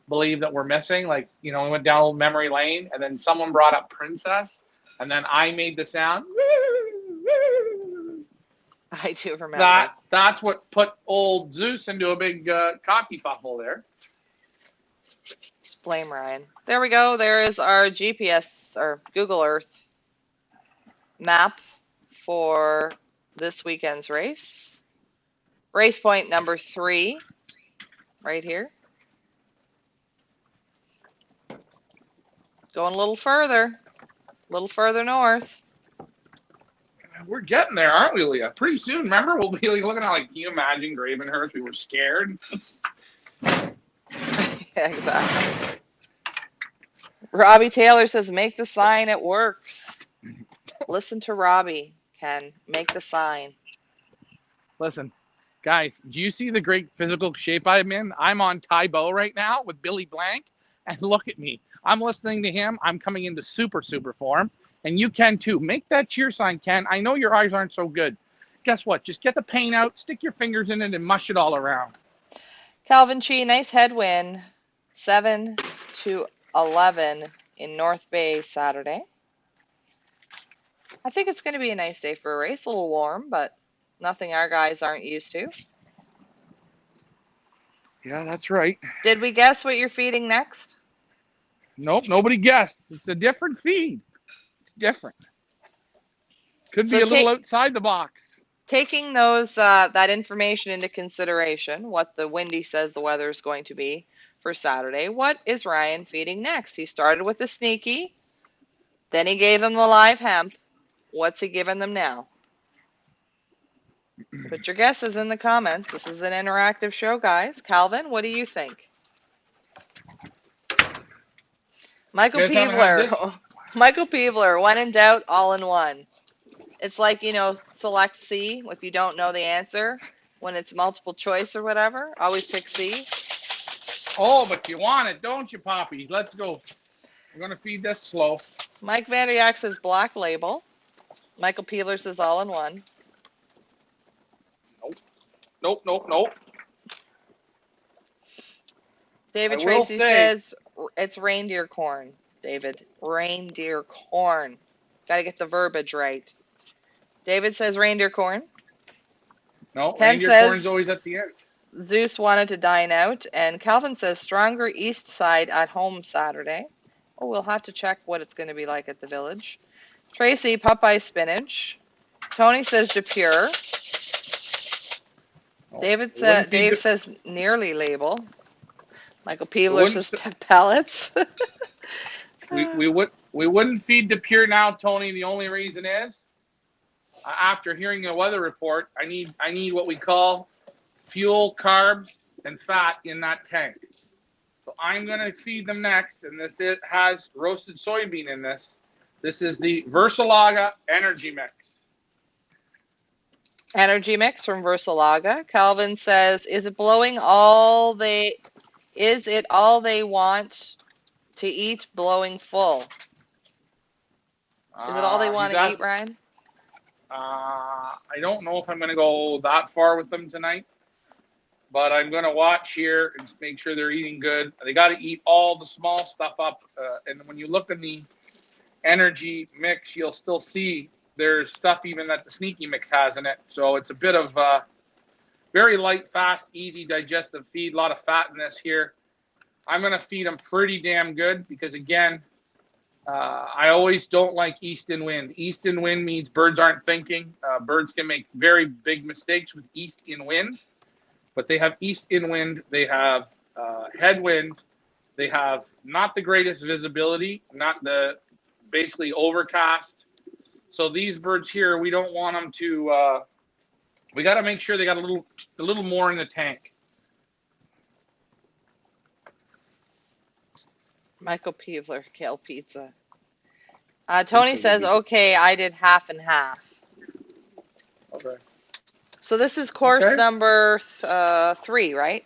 S1: believe that we're missing? Like, we went down old memory lane, and then someone brought up Princess, and then I made the sound.
S2: I do remember.
S1: That's what put old Zeus into a big cocky fuffle there.
S2: Just blame Ryan. There we go. There is our GPS or Google Earth map for this weekend's race. Race point number 3, right here. Going a little further north.
S1: We're getting there, aren't we, Leah? Pretty soon, remember? We'll be looking at, can you imagine Gravenhurst? We were scared.
S2: Yeah, exactly. Robbie Taylor says, make the sign, it works. Listen to Robbie, Ken. Make the sign.
S1: Listen, guys, do you see the great physical shape I'm in? I'm on Tybo right now with Billy Blank, and look at me. I'm listening to him. I'm coming into super form, and you can too. Make that cheer sign, Ken. I know your eyes aren't so good. Guess what? Just get the paint out, stick your fingers in it, and mush it all around.
S2: Calvin Chi, nice headwind. 7-11 in North Bay Saturday. I think it's going to be a nice day for a race. A little warm, but nothing our guys aren't used to.
S1: Yeah, that's right.
S2: Did we guess what you're feeding next?
S1: Nope, nobody guessed. It's a different feed. It's different. Could be a little outside the box.
S2: Taking that information into consideration, what the Windy says the weather is going to be for Saturday, what is Ryan feeding next? He started with the sneaky, then he gave them the live hemp. What's he giving them now? Put your guesses in the comments. This is an interactive show, guys. Calvin, what do you think? Michael Peevler, when in doubt, all in one. It's like, select C if you don't know the answer. When it's multiple choice or whatever, always pick C.
S1: Oh, but you want it, don't you, Poppy? Let's go. We're going to feed this slow.
S2: Mike Vanderyak says Black Label. Michael Peeler says all in one.
S1: Nope.
S2: David Tracy says it's reindeer corn. David, reindeer corn. Got to get the verbiage right. David says reindeer corn.
S1: No,
S2: Ken
S1: reindeer
S2: says
S1: corn's always at the end.
S2: Zeus wanted to dine out, and Calvin says stronger east side at home Saturday. Oh, we'll have to check what it's going to be like at the village. Tracy, Popeye spinach. Tony says DePure. Dave says nearly label. Michael Peevler says pellets.
S1: we wouldn't feed DePure now, Tony. The only reason is, after hearing the weather report, I need what we call fuel, carbs, and fat in that tank. So I'm going to feed them next, and it has roasted soybean in this. This is the Versalaga Energy Mix.
S2: Energy mix from Versalaga. Calvin says, is it all they want to eat blowing full? Is it all they want
S1: He's
S2: to eat,
S1: asked.
S2: Ryan?
S1: I don't know if I'm going to go that far with them tonight, but I'm going to watch here and make sure they're eating good. They got to eat all the small stuff up. And when you look in the energy mix, you'll still see there's stuff even that the sneaky mix has in it. So it's a bit of very light, fast, easy, digestive feed. A lot of fat in this here. I'm going to feed them pretty damn good because, again, I always don't like east and wind. East and wind means birds aren't thinking. Birds can make very big mistakes with east and wind, but they have east and wind. They have headwind. They have not the greatest visibility, not the basically overcast. So these birds here, we don't want them to. We got to make sure they got a little more in the tank.
S2: Michael Peevler, Kale Pizza. Tony says, okay, I did half and half.
S1: Okay.
S2: So this is course number 3, right?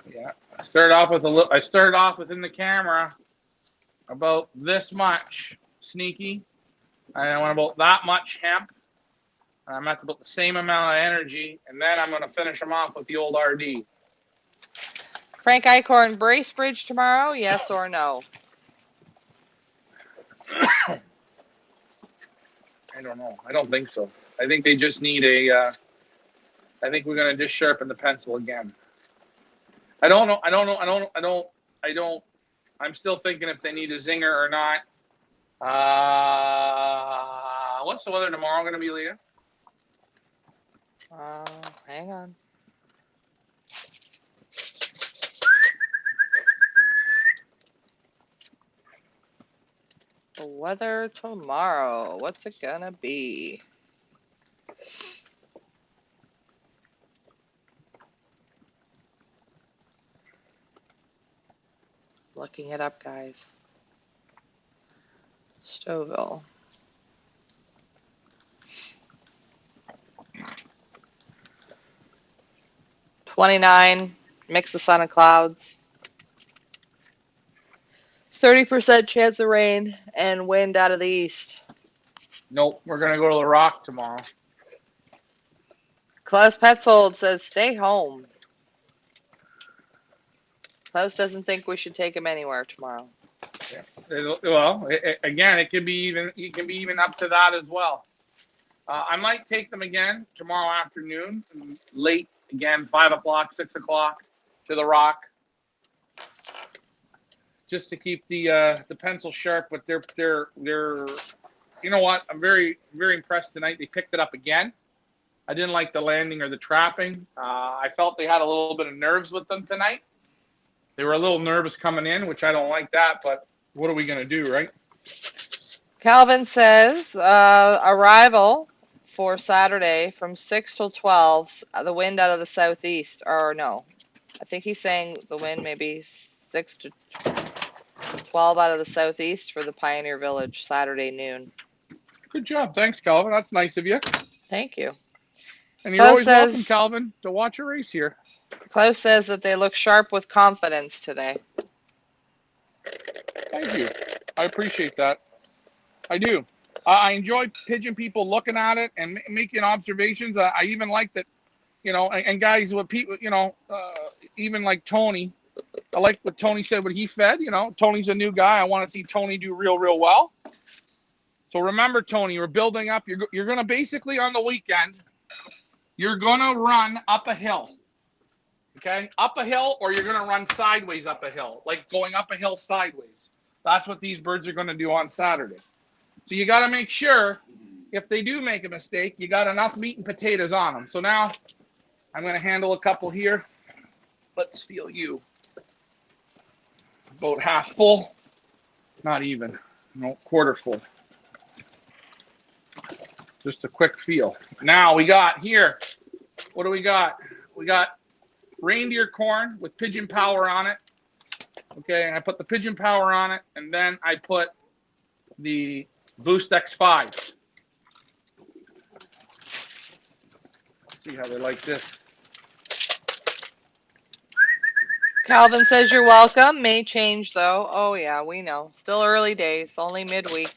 S1: Yeah. I started off within the camera about this much sneaky. And I went about that much hemp. And I'm at about the same amount of energy. And then I'm going to finish them off with the old RD.
S2: Frank Eichhorn, Bracebridge tomorrow, yes or no?
S1: I don't know. I don't think so. I think they just need I think we're going to just sharpen the pencil again. I don't know. I'm still thinking if they need a zinger or not. What's the weather tomorrow going to be, Leah?
S2: Hang on. The weather tomorrow, what's it gonna be? Looking it up, guys. Stouffville. $29, mix of sun and clouds. 30% chance of rain and wind out of the east.
S1: Nope, we're going to go to the Rock tomorrow.
S2: Klaus Petzold says, stay home. Klaus doesn't think we should take him anywhere tomorrow.
S1: Yeah. Well, again, it can be even up to that as well. I might take them again tomorrow afternoon, late again, 5 o'clock, 6 o'clock, to the Rock, just to keep the pencil sharp. But they're you know what? I'm very impressed tonight. They picked it up again. I didn't like the landing or the trapping. I felt they had a little bit of nerves with them tonight. They were a little nervous coming in, which I don't like that, but what are we going to do, right?
S2: Calvin says, arrival for Saturday from 6 till 12, the wind out of the southeast, or no. I think he's saying the wind maybe 6 to 12 out of the southeast for the Pioneer Village Saturday noon.
S1: Good job. Thanks, Calvin. That's nice of you.
S2: Thank you.
S1: And you're always welcome, Calvin, to watch a race here.
S2: Klaus says that they look sharp with confidence today.
S1: Thank you. I appreciate that. I do. I enjoy Pigeon people looking at it and making observations. I even like that, you know, and guys with people, you know, even like Tony. I like what Tony said, what he fed. You know, Tony's a new guy. I want to see Tony do real well. So remember, Tony, we're building up. You're going to basically on the weekend, you're going to run up a hill. Okay? Up a hill, or you're going to run sideways up a hill, like going up a hill sideways. That's what these birds are going to do on Saturday. So you got to make sure if they do make a mistake, you got enough meat and potatoes on them. So now I'm going to handle a couple here. Let's feel you. About half full. Not even. No, quarter full. Just a quick feel. Now we got here. What do we got? We got reindeer corn with pigeon power on it. Okay, and I put the pigeon power on it, and then I put the Boost X5. See how they like this.
S2: Calvin says you're welcome. May change though. Oh yeah, we know. Still early days, only midweek.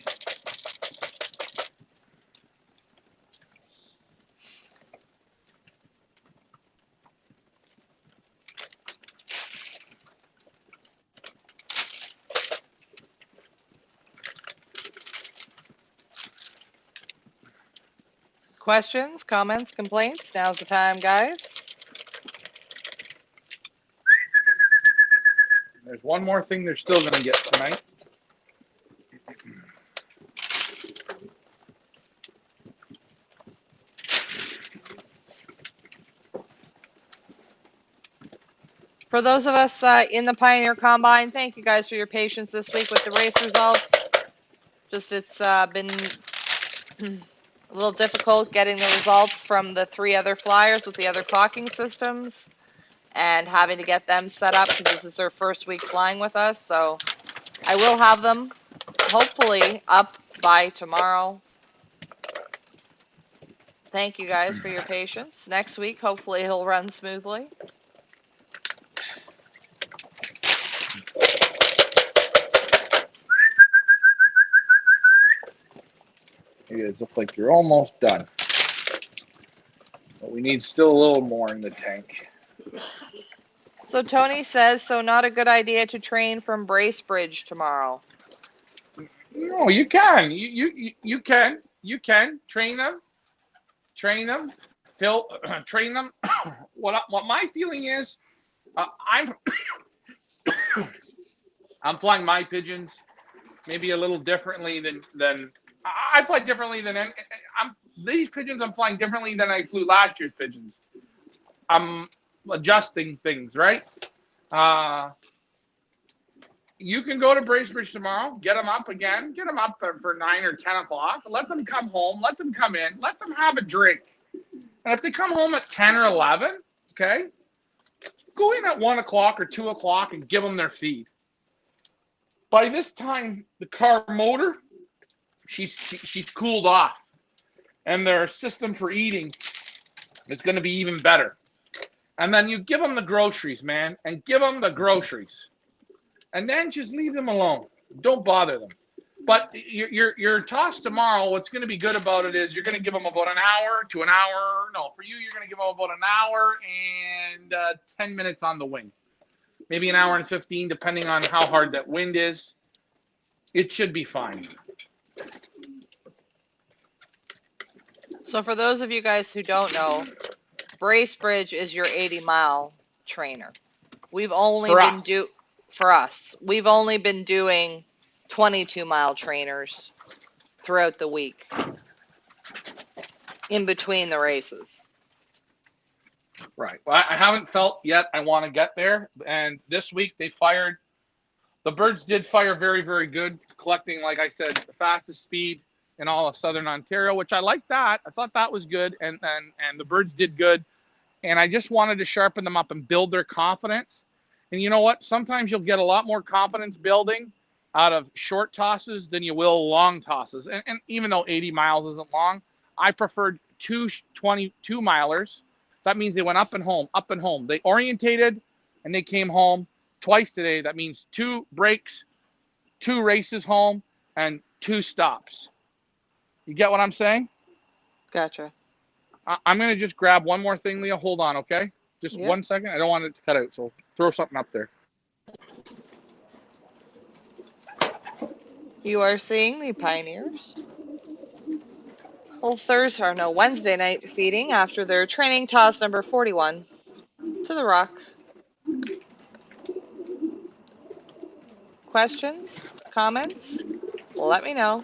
S2: Questions, comments, complaints? Now's the time, guys.
S1: There's one more thing they're still going to get tonight.
S2: For those of us in the Pioneer Combine, thank you guys for your patience this week with the race results. Just it's been a little difficult getting the results from the 3 other flyers with the other clocking systems and having to get them set up because this is their first week flying with us. So I will have them hopefully up by tomorrow. Thank you guys for your patience. Next week, hopefully it'll run smoothly.
S1: You guys look like you're almost done. But we need still a little more in the tank.
S2: So Tony says, so not a good idea to train from Bracebridge tomorrow.
S1: No, you can. You can. You can train them. Train them. Train them. What my feeling is, I'm I'm flying my pigeons maybe a little differently than I fly differently than these pigeons. I'm flying differently than I flew last year's pigeons. I'm adjusting things, right? You can go to Bracebridge tomorrow, get them up again, get them up for 9 or 10 o'clock, let them come home, let them come in, let them have a drink. And if they come home at 10 or 11, okay, go in at 1 o'clock or 2 o'clock and give them their feed. By this time, the car motor, she's cooled off. And their system for eating is going to be even better. And then you give them the groceries, man, and give them the groceries. And then just leave them alone. Don't bother them. But your toss tomorrow, what's going to be good about it is you're going to give them about an hour to an hour. No, for you, you're going to give them about an hour and 10 minutes on the wing. Maybe an hour and 15, depending on how hard that wind is. It should be fine.
S2: So for those of you guys who don't know, Bracebridge is your 80-mile trainer. We've only we've only been doing 22-mile trainers throughout the week in between the races.
S1: Right. Well, I haven't felt yet I want to get there. And this week they fired. The birds did fire very, very good, collecting, like I said, the fastest speed in all of Southern Ontario, which I like that. I thought that was good. And the birds did good. And I just wanted to sharpen them up and build their confidence. And you know what? Sometimes you'll get a lot more confidence building out of short tosses than you will long tosses. And even though 80 miles isn't long, I preferred 22 milers. That means they went up and home, up and home. They orientated and they came home twice today. That means 2 breaks, 2 races home, and 2 stops. You get what I'm saying?
S2: Gotcha.
S1: I'm going to just grab one more thing, Leah. Hold on, okay? Just 1 second. I don't want it to cut out, so throw something up there.
S2: You are seeing the Pioneers. Well, Wednesday night feeding after their training toss number 41 to the rock. Questions? Comments? Let me know.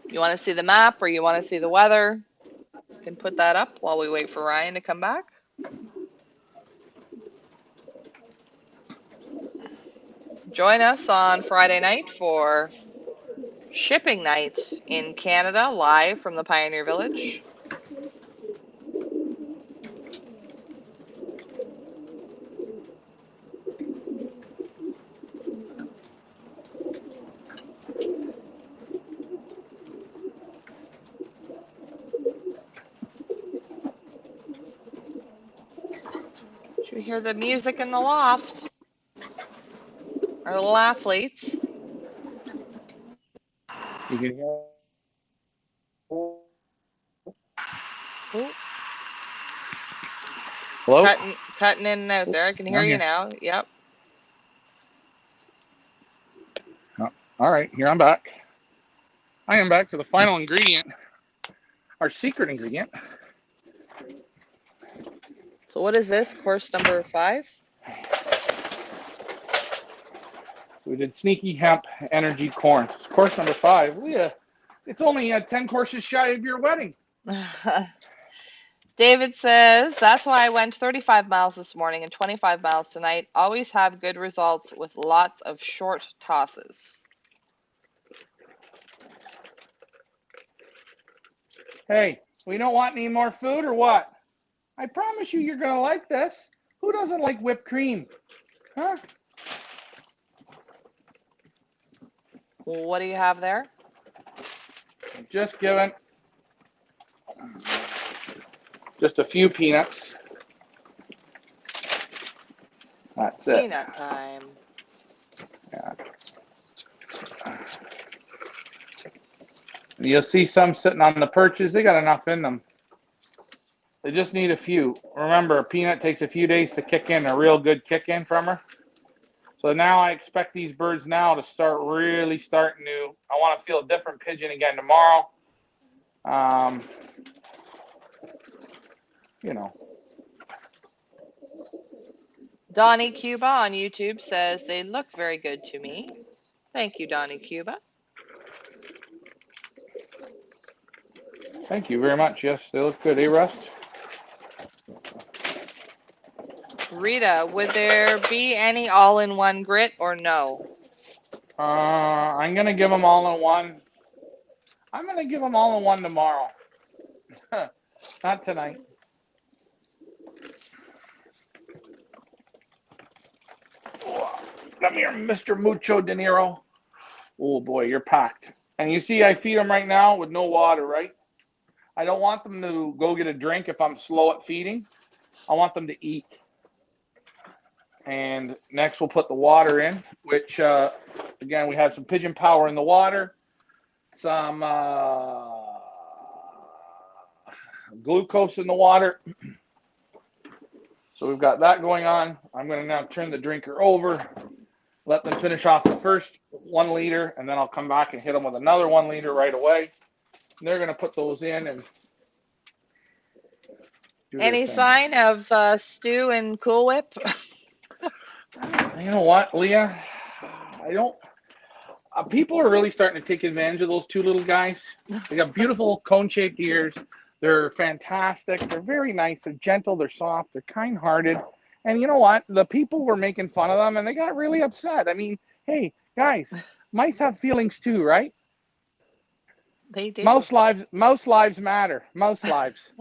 S2: You want to see the map or you want to see the weather? You can put that up while we wait for Ryan to come back. Join us on Friday night for shipping night in Canada, live from the Pioneer Village. You hear the music in the loft. Or laughlates.
S1: You can hear.
S2: Ooh,
S1: Hello?
S2: cutting in and out there. I can hear
S1: I'm
S2: you
S1: here.
S2: now. Yep.
S1: All right, here I'm back. I am back to the final ingredient, our secret ingredient.
S2: So what is this? Course number 5?
S1: We did sneaky hemp energy corn. It's course number 5. Leah, it's only 10 courses shy of your wedding.
S2: David says, that's why I went 35 miles this morning and 25 miles tonight. Always have good results with lots of short tosses.
S1: Hey, we don't want any more food or what? I promise you you're going to like this. Who doesn't like whipped cream? Huh?
S2: Well, what do you have there?
S1: Just given. Just a few peanuts. That's it.
S2: Peanut time.
S1: Yeah. You'll see some sitting on the perches. They got enough in them. They just need a few. Remember, a peanut takes a few days to kick in, a real good kick in from her. So now I expect these birds now to start really starting to, I want to feel a different pigeon again tomorrow. You know.
S2: Donnie Cuba on YouTube says, they look very good to me. Thank you, Donnie Cuba.
S1: Thank you very much. Yes, they look good. Rust?
S2: Rita, would there be any all-in-one grit or no?
S1: I'm going to give them all in one. I'm going to give them all in one tomorrow. Not tonight. Come here, Mr. Mucho De Niro. Oh, boy, you're packed. And you see I feed them right now with no water, right? I don't want them to go get a drink if I'm slow at feeding. I want them to eat. And next we'll put the water in, which, again, we have some pigeon power in the water, some glucose in the water. So we've got that going on. I'm going to now turn the drinker over, let them finish off the first 1 liter, and then I'll come back and hit them with another 1 liter right away. And they're going to put those in and do
S2: Any
S1: their thing.
S2: sign of Stu and Cool Whip?
S1: You know what, Leah? I don't. People are really starting to take advantage of those 2 little guys. They got beautiful cone-shaped ears. They're fantastic. They're very nice. They're gentle. They're soft. They're kind-hearted. And you know what? The people were making fun of them, and they got really upset. I mean, hey, guys, mice have feelings too, right?
S2: They do.
S1: Mouse lives matter. Mouse lives.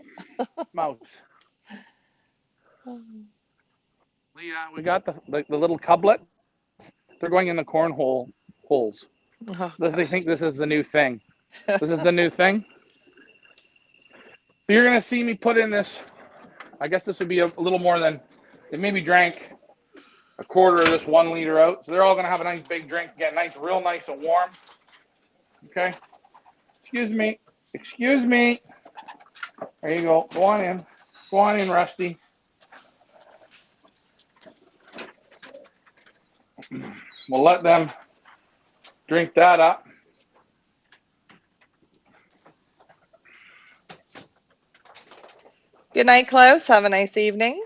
S1: Mouse. Leah, we got the little cublet. They're going in the cornhole holes. They think this is the new thing. This is the new thing. So you're going to see me put in this. I guess this would be a little more than, they maybe drank a quarter of this 1 liter out. So they're all going to have a nice big drink, get nice, real nice and warm. Okay. Excuse me. Excuse me. There you go. Go on in. Go on in, Rusty. We'll let them drink that up.
S2: Good night, Klaus. Have a nice evening.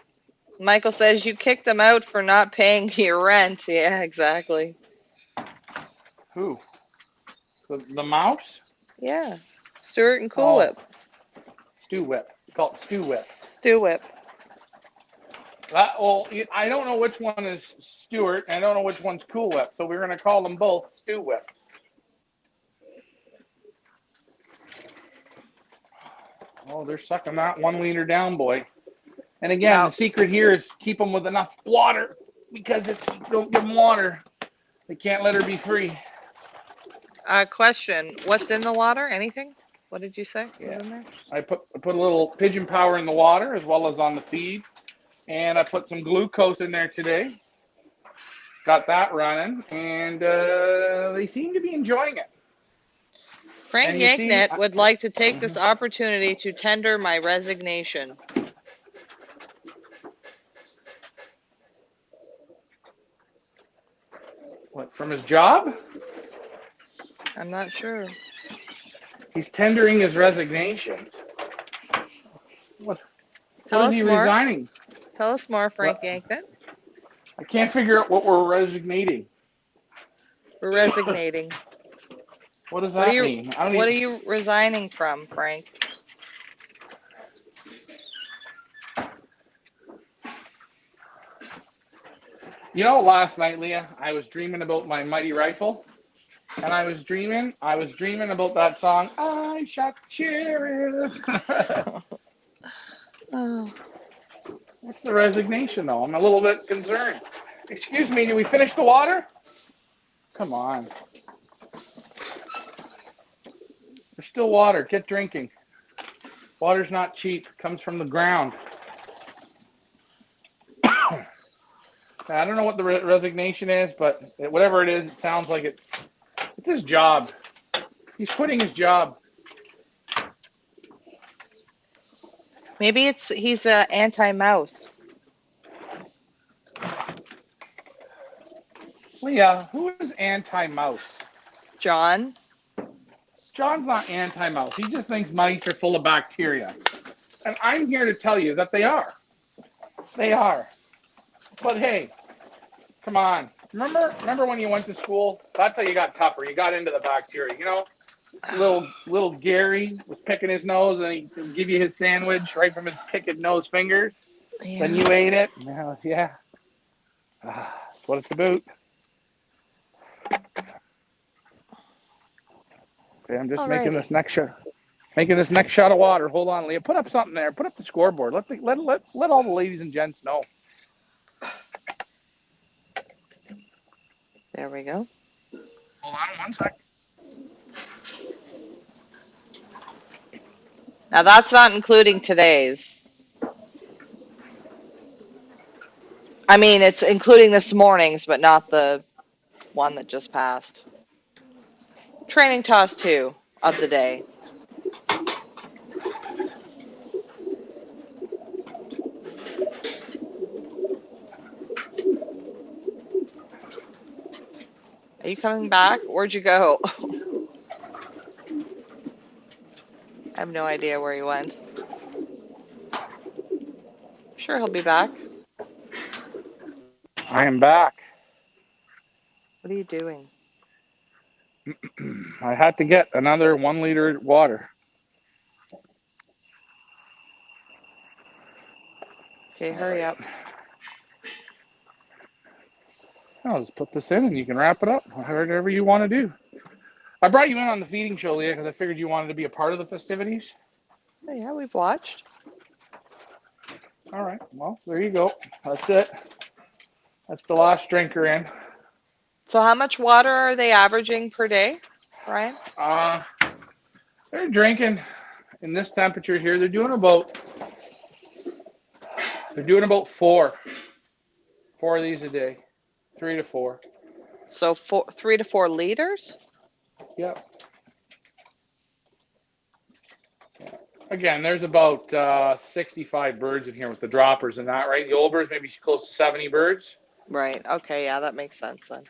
S2: Michael says you kicked them out for not paying your rent. Yeah, exactly.
S1: Who? The mouse?
S2: Yeah. Stuart and Cool Whip.
S1: Stew Whip. We call it Stew Whip.
S2: Stu Whip.
S1: Well, I don't know which one is Stuart, and I don't know which one's Cool Whip, so we're going to call them both Stew Whip. Oh, they're sucking that 1 liter down, boy. And again, the secret here is keep them with enough water, because if you don't give them water, they can't let her be free.
S2: Question. What's in the water? Anything? What did you say was in there?
S1: I put a little pigeon power in the water as well as on the feed. and I put some glucose in there today. Got that running, and they seem to be enjoying it.
S2: Frank
S1: And you see,
S2: Yanknet would like to take this opportunity to tender my resignation.
S1: what, from his job?
S2: I'm not sure.
S1: He's tendering his resignation. What
S2: Tell
S1: is
S2: us
S1: he
S2: more.
S1: resigning?
S2: Tell us more, Frank
S1: What?
S2: Yanknet.
S1: I can't figure out what we're resignating.
S2: We're resignating.
S1: What does that mean?
S2: What are you resigning from, Frank?
S1: You know, last night, Leah, I was dreaming about my mighty rifle, and I was dreaming about that song, I Shot the Sheriff.
S2: Oh.
S1: What's the resignation, though? I'm a little bit concerned. Excuse me, did we finish the water? Come on. There's still water. Get drinking. Water's not cheap. It comes from the ground. I don't know what the resignation is, but whatever it is, it sounds like it's his job. He's quitting his job.
S2: Maybe he's a anti-mouse.
S1: Leah, who is anti-mouse?
S2: John?
S1: John's not anti-mouse. He just thinks mice are full of bacteria. And I'm here to tell you that they are. They are. But hey, come on. Remember when you went to school? That's how you got tougher. You got into the bacteria. You know, little Gary was picking his nose, and he'd give you his sandwich right from his picked nose fingers.
S2: Yeah.
S1: Then you ate it. Yeah. That's what it's about. Okay, I'm just making this next shot of water. Hold on, Leah. Put up something there. Put up the scoreboard. Let all the ladies and gents know.
S2: There we go.
S1: Hold on 1 sec.
S2: Now that's not including today's. I mean, it's including this morning's, but not the one that just passed. Training toss 2 of the day. Are you coming back? Where'd you go? I have no idea where he went. Sure, he'll be back.
S1: I am back.
S2: What are you doing?
S1: I had to get another 1 liter water.
S2: Okay, hurry up.
S1: I'll just put this in and you can wrap it up. Whatever you want to do. I brought you in on the feeding show, Leah, because I figured you wanted to be a part of the festivities.
S2: Oh, yeah, we've watched.
S1: All right. Well, there you go. That's it. That's the last drinker in.
S2: So how much water are they averaging per day, Ryan?
S1: They're drinking in this temperature here. They're doing about 4 of these a day, 3 to 4.
S2: So 3 to 4 liters?
S1: Yep. Again, there's about 65 birds in here with the droppers and that, right? The old birds, maybe close to 70 birds.
S2: Right. Okay. Yeah, that makes sense then.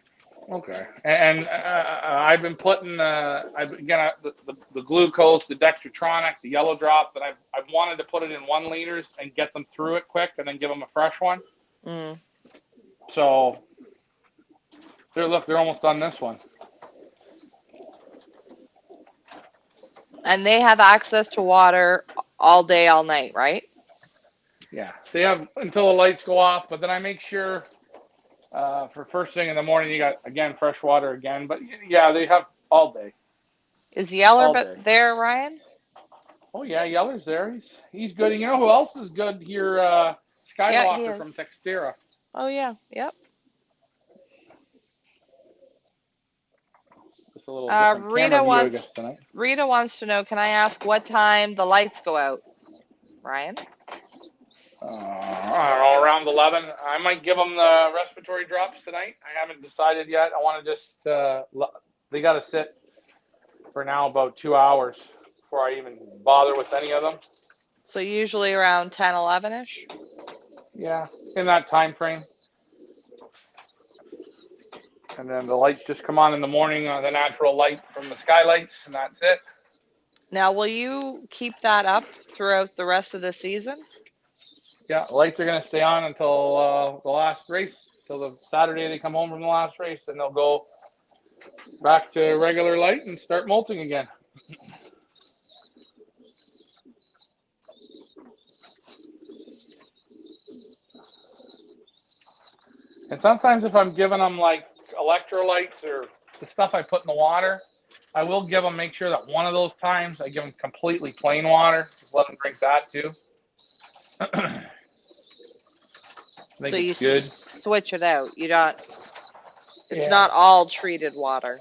S1: Okay. And I've been putting the glucose, the dextrotronic, the yellow drop that I've wanted to put it in 1 liters and get them through it quick and then give them a fresh one.
S2: Mm.
S1: So they're almost done this one.
S2: And they have access to water all day, all night, right?
S1: Yeah, they have until the lights go off, but then I make sure for first thing in the morning you got, again, fresh water again. But yeah, they have all day.
S2: Is Yeller there, Ryan?
S1: Oh yeah, Yeller's there. He's good. And you know who else is good here? Skywalker from Textera.
S2: Oh yeah, yep.
S1: Just a little different camera view, I guess, tonight.
S2: Rita wants to know, can I ask what time the lights go out? Ryan?
S1: I don't know, around 11. I might give them the respiratory drops tonight. I haven't decided yet. I want to just, they got to sit for now about 2 hours before I even bother with any of them.
S2: So usually around 10, 11-ish?
S1: Yeah, in that time frame. And then the lights just come on in the morning, the natural light from the skylights, and that's it.
S2: Now, will you keep that up throughout the rest of the season?
S1: Yeah, the lights are going to stay on until the last race, till the Saturday they come home from the last race, and they'll go back to regular light and start molting again. And sometimes if I'm giving them like electrolytes or the stuff I put in the water, I will give them, make sure that one of those times I give them completely plain water. Just let them drink that too. I think
S2: So you
S1: it's good.
S2: switch it out. You don't. It's not all treated water.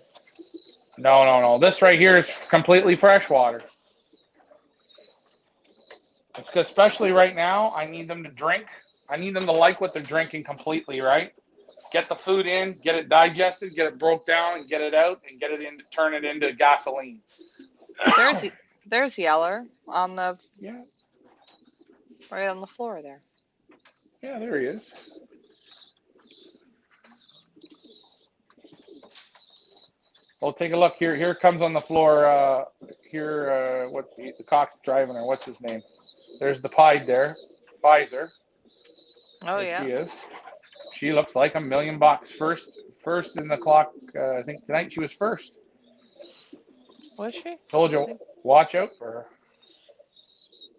S1: No. This right here is completely fresh water. It's 'cause especially right now, I need them to drink. I need them to like what they're drinking completely, right? Get the food in, get it digested, get it broke down, and get it out, and get it in, turn it into gasoline.
S2: There's Yeller on the
S1: Yeah,
S2: right on the floor there.
S1: yeah, there he is. Well, take a look here. Here it comes on the floor. What's the cock's driving her? What's his name? There's the pied there, Pfizer.
S2: Oh
S1: There
S2: yeah.
S1: she is. She looks like $1 million. First in the clock. I think tonight she was first.
S2: Was she?
S1: Told you, watch out for her.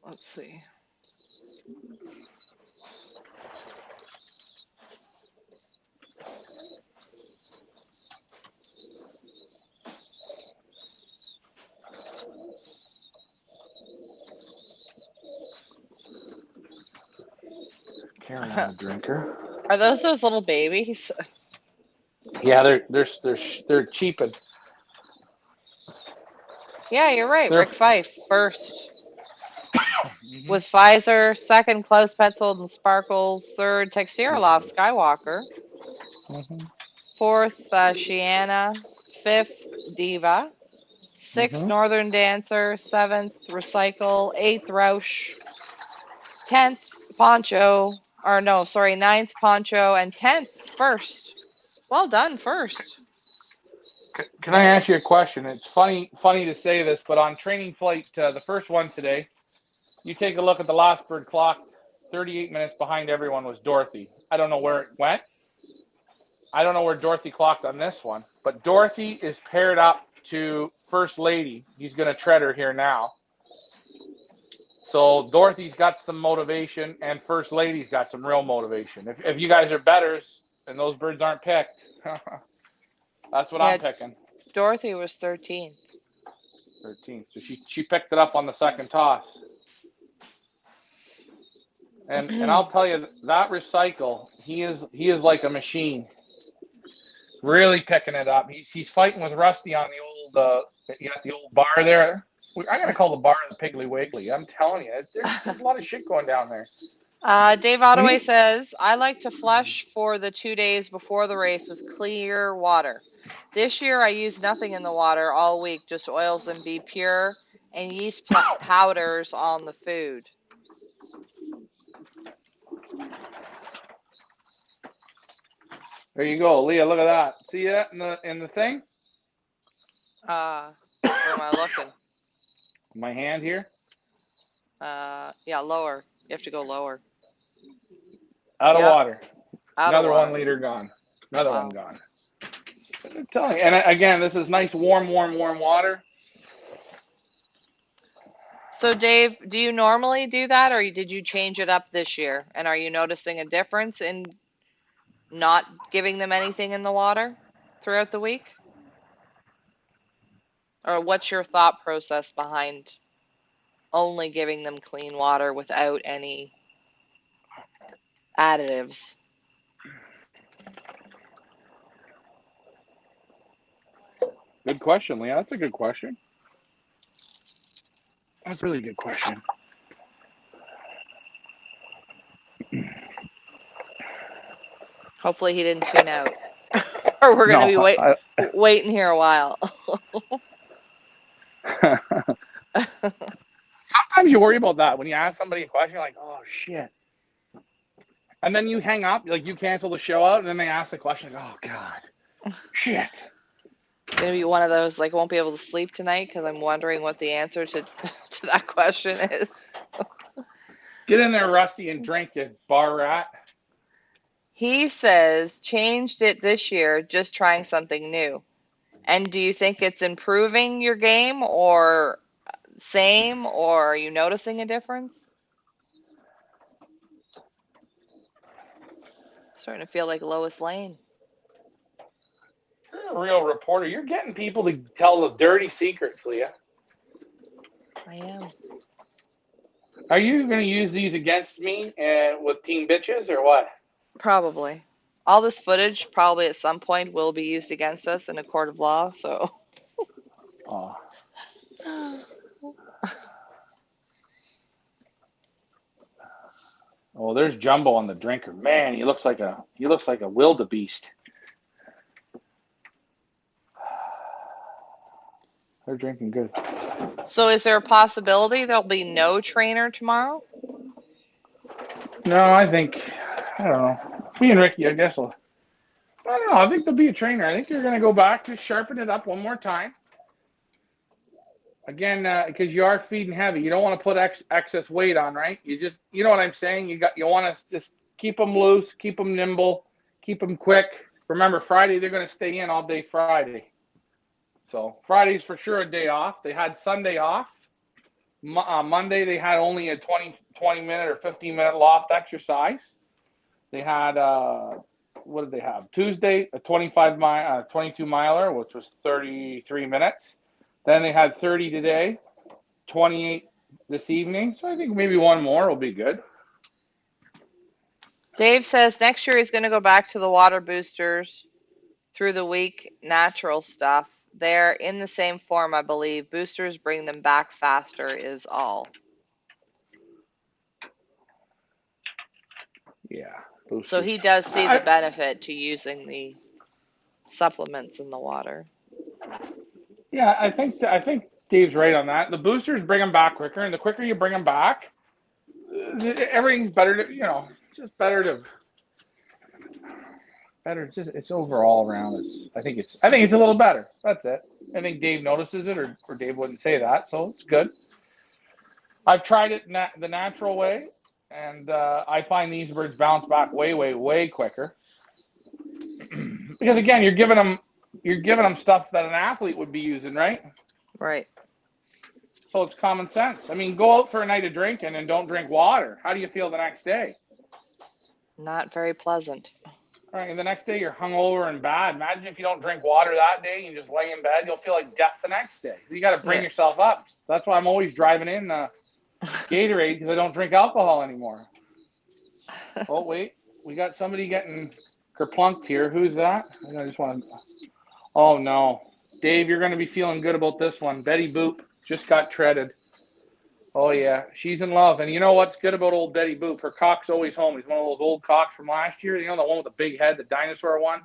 S2: Let's see.
S1: Carry on, drinker.
S2: Are those little babies?
S1: Yeah, they're cheaping.
S2: Yeah, you're right.
S1: They're
S2: Rick Fife first
S1: Mhm.
S2: with Pfizer, second Klaus Petzold and Sparkles, third Textirolov Skywalker,
S1: Mhm.
S2: fourth Shiana, fifth Diva, sixth
S1: Mhm.
S2: Northern Dancer, seventh Recycle, eighth Roush, 10th Poncho, or no, sorry, ninth Poncho, and 10th First. Well done, First.
S1: Can I ask you a question? It's funny to say this, but on training flight, the first one today, you take a look at the last bird clock. 38 minutes behind everyone was Dorothy. I don't know where it went. I don't know where Dorothy clocked on this one, but Dorothy is paired up to First Lady. He's going to tread her here now. So Dorothy's got some motivation, and First Lady's got some real motivation. If you guys are betters and those birds aren't picked, that's what I'm picking.
S2: Dorothy was 13th.
S1: 13th. So she picked it up on the second toss. And I'll tell you that Recycle, he is like a machine. Really picking it up. He's fighting with Rusty on the old the old bar there. I'm gonna call the bar the Piggly Wiggly. I'm telling you, there's a lot of shit going down there.
S2: Dave Ottaway says, I like to flush for the 2 days before the race with clear water. This year I use nothing in the water all week, just oils and be pure, and yeast powders on the food.
S1: There you go, Leah. Look at that. See that in the thing?
S2: Where am I looking?
S1: My hand here.
S2: Yeah, lower. You have to go lower.
S1: Out of water.
S2: Out
S1: Another
S2: of water.
S1: 1 liter gone. Another one
S2: Wow.
S1: gone. I'm telling you. And again, this is nice, warm water.
S2: So, Dave, do you normally do that, or did you change it up this year? And are you noticing a difference in not giving them anything in the water throughout the week? Or what's your thought process behind only giving them clean water without any additives?
S1: Good question, Leah. That's a good question. That's a really good question.
S2: Hopefully he didn't tune out. Or we're going to
S1: No,
S2: be waiting here a while.
S1: sometimes you worry about that when you ask somebody a question, you're like, oh shit. And then you hang up, like you cancel the show out, and then they ask the question, like, oh God, shit.
S2: Going to be one of those, like, won't be able to sleep tonight because I'm wondering what the answer to that question is.
S1: Get in there, Rusty, and drink, you bar rat.
S2: He says, changed it this year, just trying something new. And do you think it's improving your game or same, or are you noticing a difference? Starting to feel like Lois Lane.
S1: You're a real reporter. You're getting people to tell the dirty secrets, Leah.
S2: I am.
S1: Are you going to use these against me with Team Bitches or what?
S2: Probably. All this footage probably at some point will be used against us in a court of law, so.
S1: Oh. Oh, there's Jumbo on the drinker. Man, he looks like a wildebeest. They're drinking good.
S2: So is there a possibility there'll be no trainer tomorrow?
S1: No, I don't know. Me and Ricky, I guess. I don't know. I think there'll be a trainer. I think you're going to go back to sharpen it up one more time. Again, because you are feeding heavy. You don't want to put excess weight on, right? You know what I'm saying? You want to just keep them loose, keep them nimble, keep them quick. Remember, Friday, they're going to stay in all day Friday. So Friday's for sure a day off. They had Sunday off. Monday, they had only a 20-minute or 15-minute loft exercise. They had, what did they have? Tuesday, a 22-miler, which was 33 minutes. Then they had 30 today, 28 this evening. So I think maybe one more will be good.
S2: Dave says next year he's going to go back to the water boosters through the week, natural stuff. They're in the same form, I believe. Boosters bring them back faster is all.
S1: Yeah.
S2: Boosters. So he does see the benefit to using the supplements in the water.
S1: Yeah, I think Dave's right on that. The boosters bring them back quicker, and the quicker you bring them back, everything's better to, it's just better. It's overall around. I think it's a little better. That's it. I think Dave notices it, or Dave wouldn't say that, so it's good. I've tried it the natural way, and I find these birds bounce back way, way, way quicker. Because again, you're giving them stuff that an athlete would be using, right?
S2: Right.
S1: So it's common sense. I mean, go out for a night of drinking and don't drink water. How do you feel the next day?
S2: Not very pleasant.
S1: All right, and the next day you're hungover and bad. Imagine if you don't drink water that day and you just lay in bed, you'll feel like death the next day. You got to bring yourself up. That's why I'm always driving in Gatorade, because I don't drink alcohol anymore. Oh, wait. We got somebody getting kerplunked here. Who's that? I just want to... Oh, no. Dave, you're going to be feeling good about this one. Betty Boop just got treaded. Oh, yeah. She's in love. And you know what's good about old Betty Boop? Her cock's always home. He's one of those old cocks from last year. You know, the one with the big head, the dinosaur one?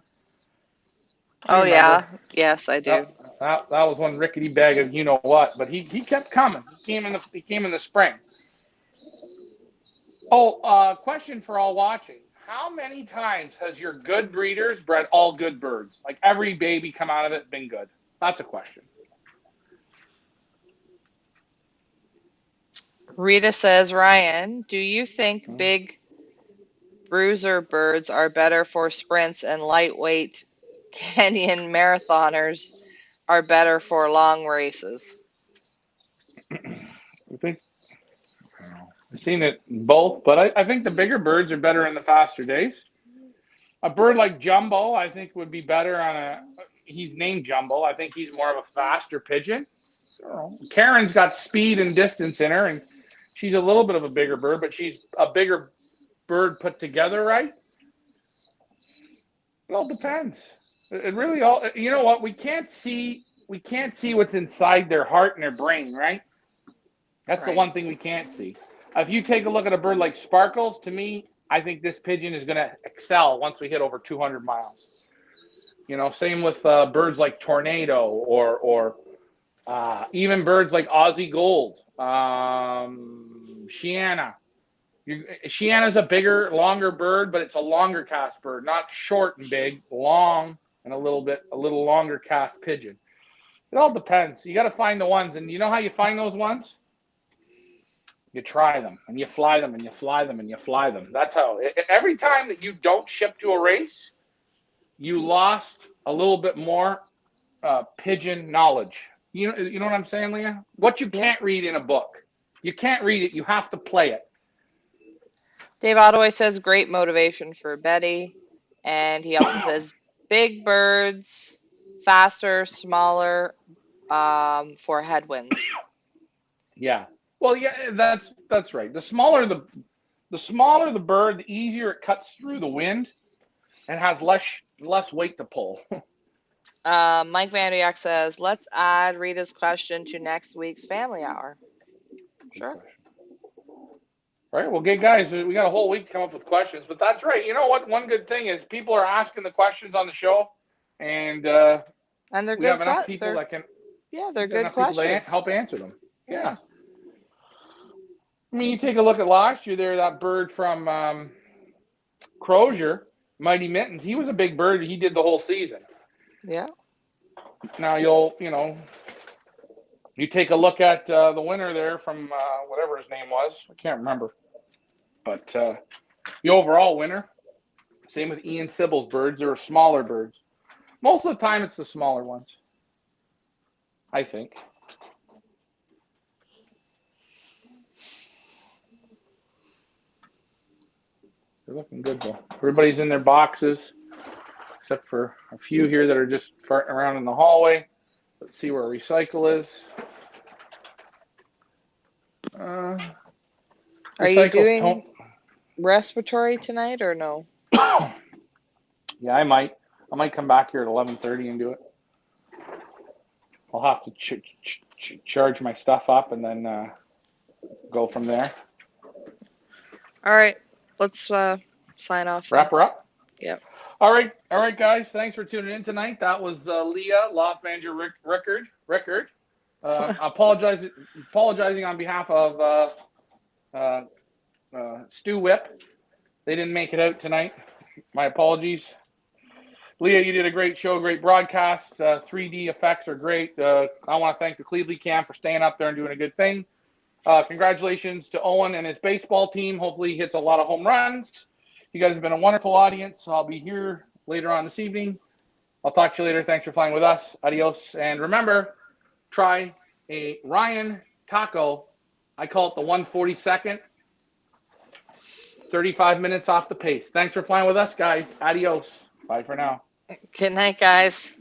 S2: Oh, yeah. Yes, I do.
S1: That was one rickety bag of you-know-what. But he kept coming. He came in the spring. Oh, question for all watching. How many times has your good breeders bred all good birds? Like every baby come out of it been good? That's a question.
S2: Rita says, Ryan, do you think big bruiser birds are better for sprints and lightweight canyon marathoners are better for long races?
S1: I think I've seen it both, but I think the bigger birds are better in the faster days. A bird like Jumbo, I think, would be better he's named Jumbo. I think he's more of a faster pigeon. Karen's got speed and distance in her, and she's a little bit of a bigger bird, but she's a bigger bird put together, right? It all depends. It really all, you know what? We can't see what's inside their heart and their brain, right? That's right. The one thing we can't see. If you take a look at a bird like Sparkles, to me, I think this pigeon is going to excel once we hit over 200 miles. You know, same with birds like Tornado or even birds like Aussie Gold, Shiana. Shiana's a bigger, longer bird, but it's a longer cast bird, not short and big, long and a little longer cast pigeon. It all depends. You got to find the ones, and you know how you find those ones? You try them, and you fly them, and you fly them, and you fly them. That's how. Every time that you don't ship to a race, you lost a little bit more pigeon knowledge. You know what I'm saying, Leah? What you can't read in a book. You can't read it. You have to play it.
S2: Dave Ottaway says great motivation for Betty. And he also says big birds, faster, smaller for headwinds.
S1: Yeah. Well, yeah, that's right. The smaller the bird, the easier it cuts through the wind and has less weight to pull.
S2: Mike Vanderyak says, let's add Rita's question to next week's family hour. Sure.
S1: All right. Well, guys, we got a whole week to come up with questions, but that's right. You know what? One good thing is people are asking the questions on the show, and
S2: they're
S1: we have enough people that can.
S2: Yeah, they're good questions.
S1: To help answer them. Yeah. I mean, you take a look at last year there, that bird from Crozier, Mighty Mittens, he was a big bird. He did the whole season.
S2: Yeah.
S1: Now you take a look at the winner there from whatever his name was. I can't remember. But the overall winner, same with Ian Sybil's birds, they're smaller birds. Most of the time it's the smaller ones, I think. They're looking good, though. Everybody's in their boxes, except for a few here that are just farting around in the hallway. Let's see where recycle is.
S2: Are you doing respiratory tonight or no?
S1: Yeah, I might come back here at 11:30 and do it. I'll have to charge my stuff up and then go from there.
S2: All right. Let's sign off.
S1: Wrap her up?
S2: Yep.
S1: All right, guys. Thanks for tuning in tonight. That was Leah, Loft Manager Rickard. Apologizing on behalf of Stu Whip. They didn't make it out tonight. My apologies. Leah, you did a great show, great broadcast. 3D effects are great. I want to thank the Cleveland camp for staying up there and doing a good thing. Congratulations to Owen and his baseball team. Hopefully he hits a lot of home runs. You guys have been a wonderful audience. I'll be here later on this evening. I'll talk to you later. Thanks for flying with us. Adios. And remember, try a Ryan taco. I call it the 142nd. 35 minutes off the pace. Thanks for flying with us, guys. Adios. Bye for now.
S2: Good night, guys.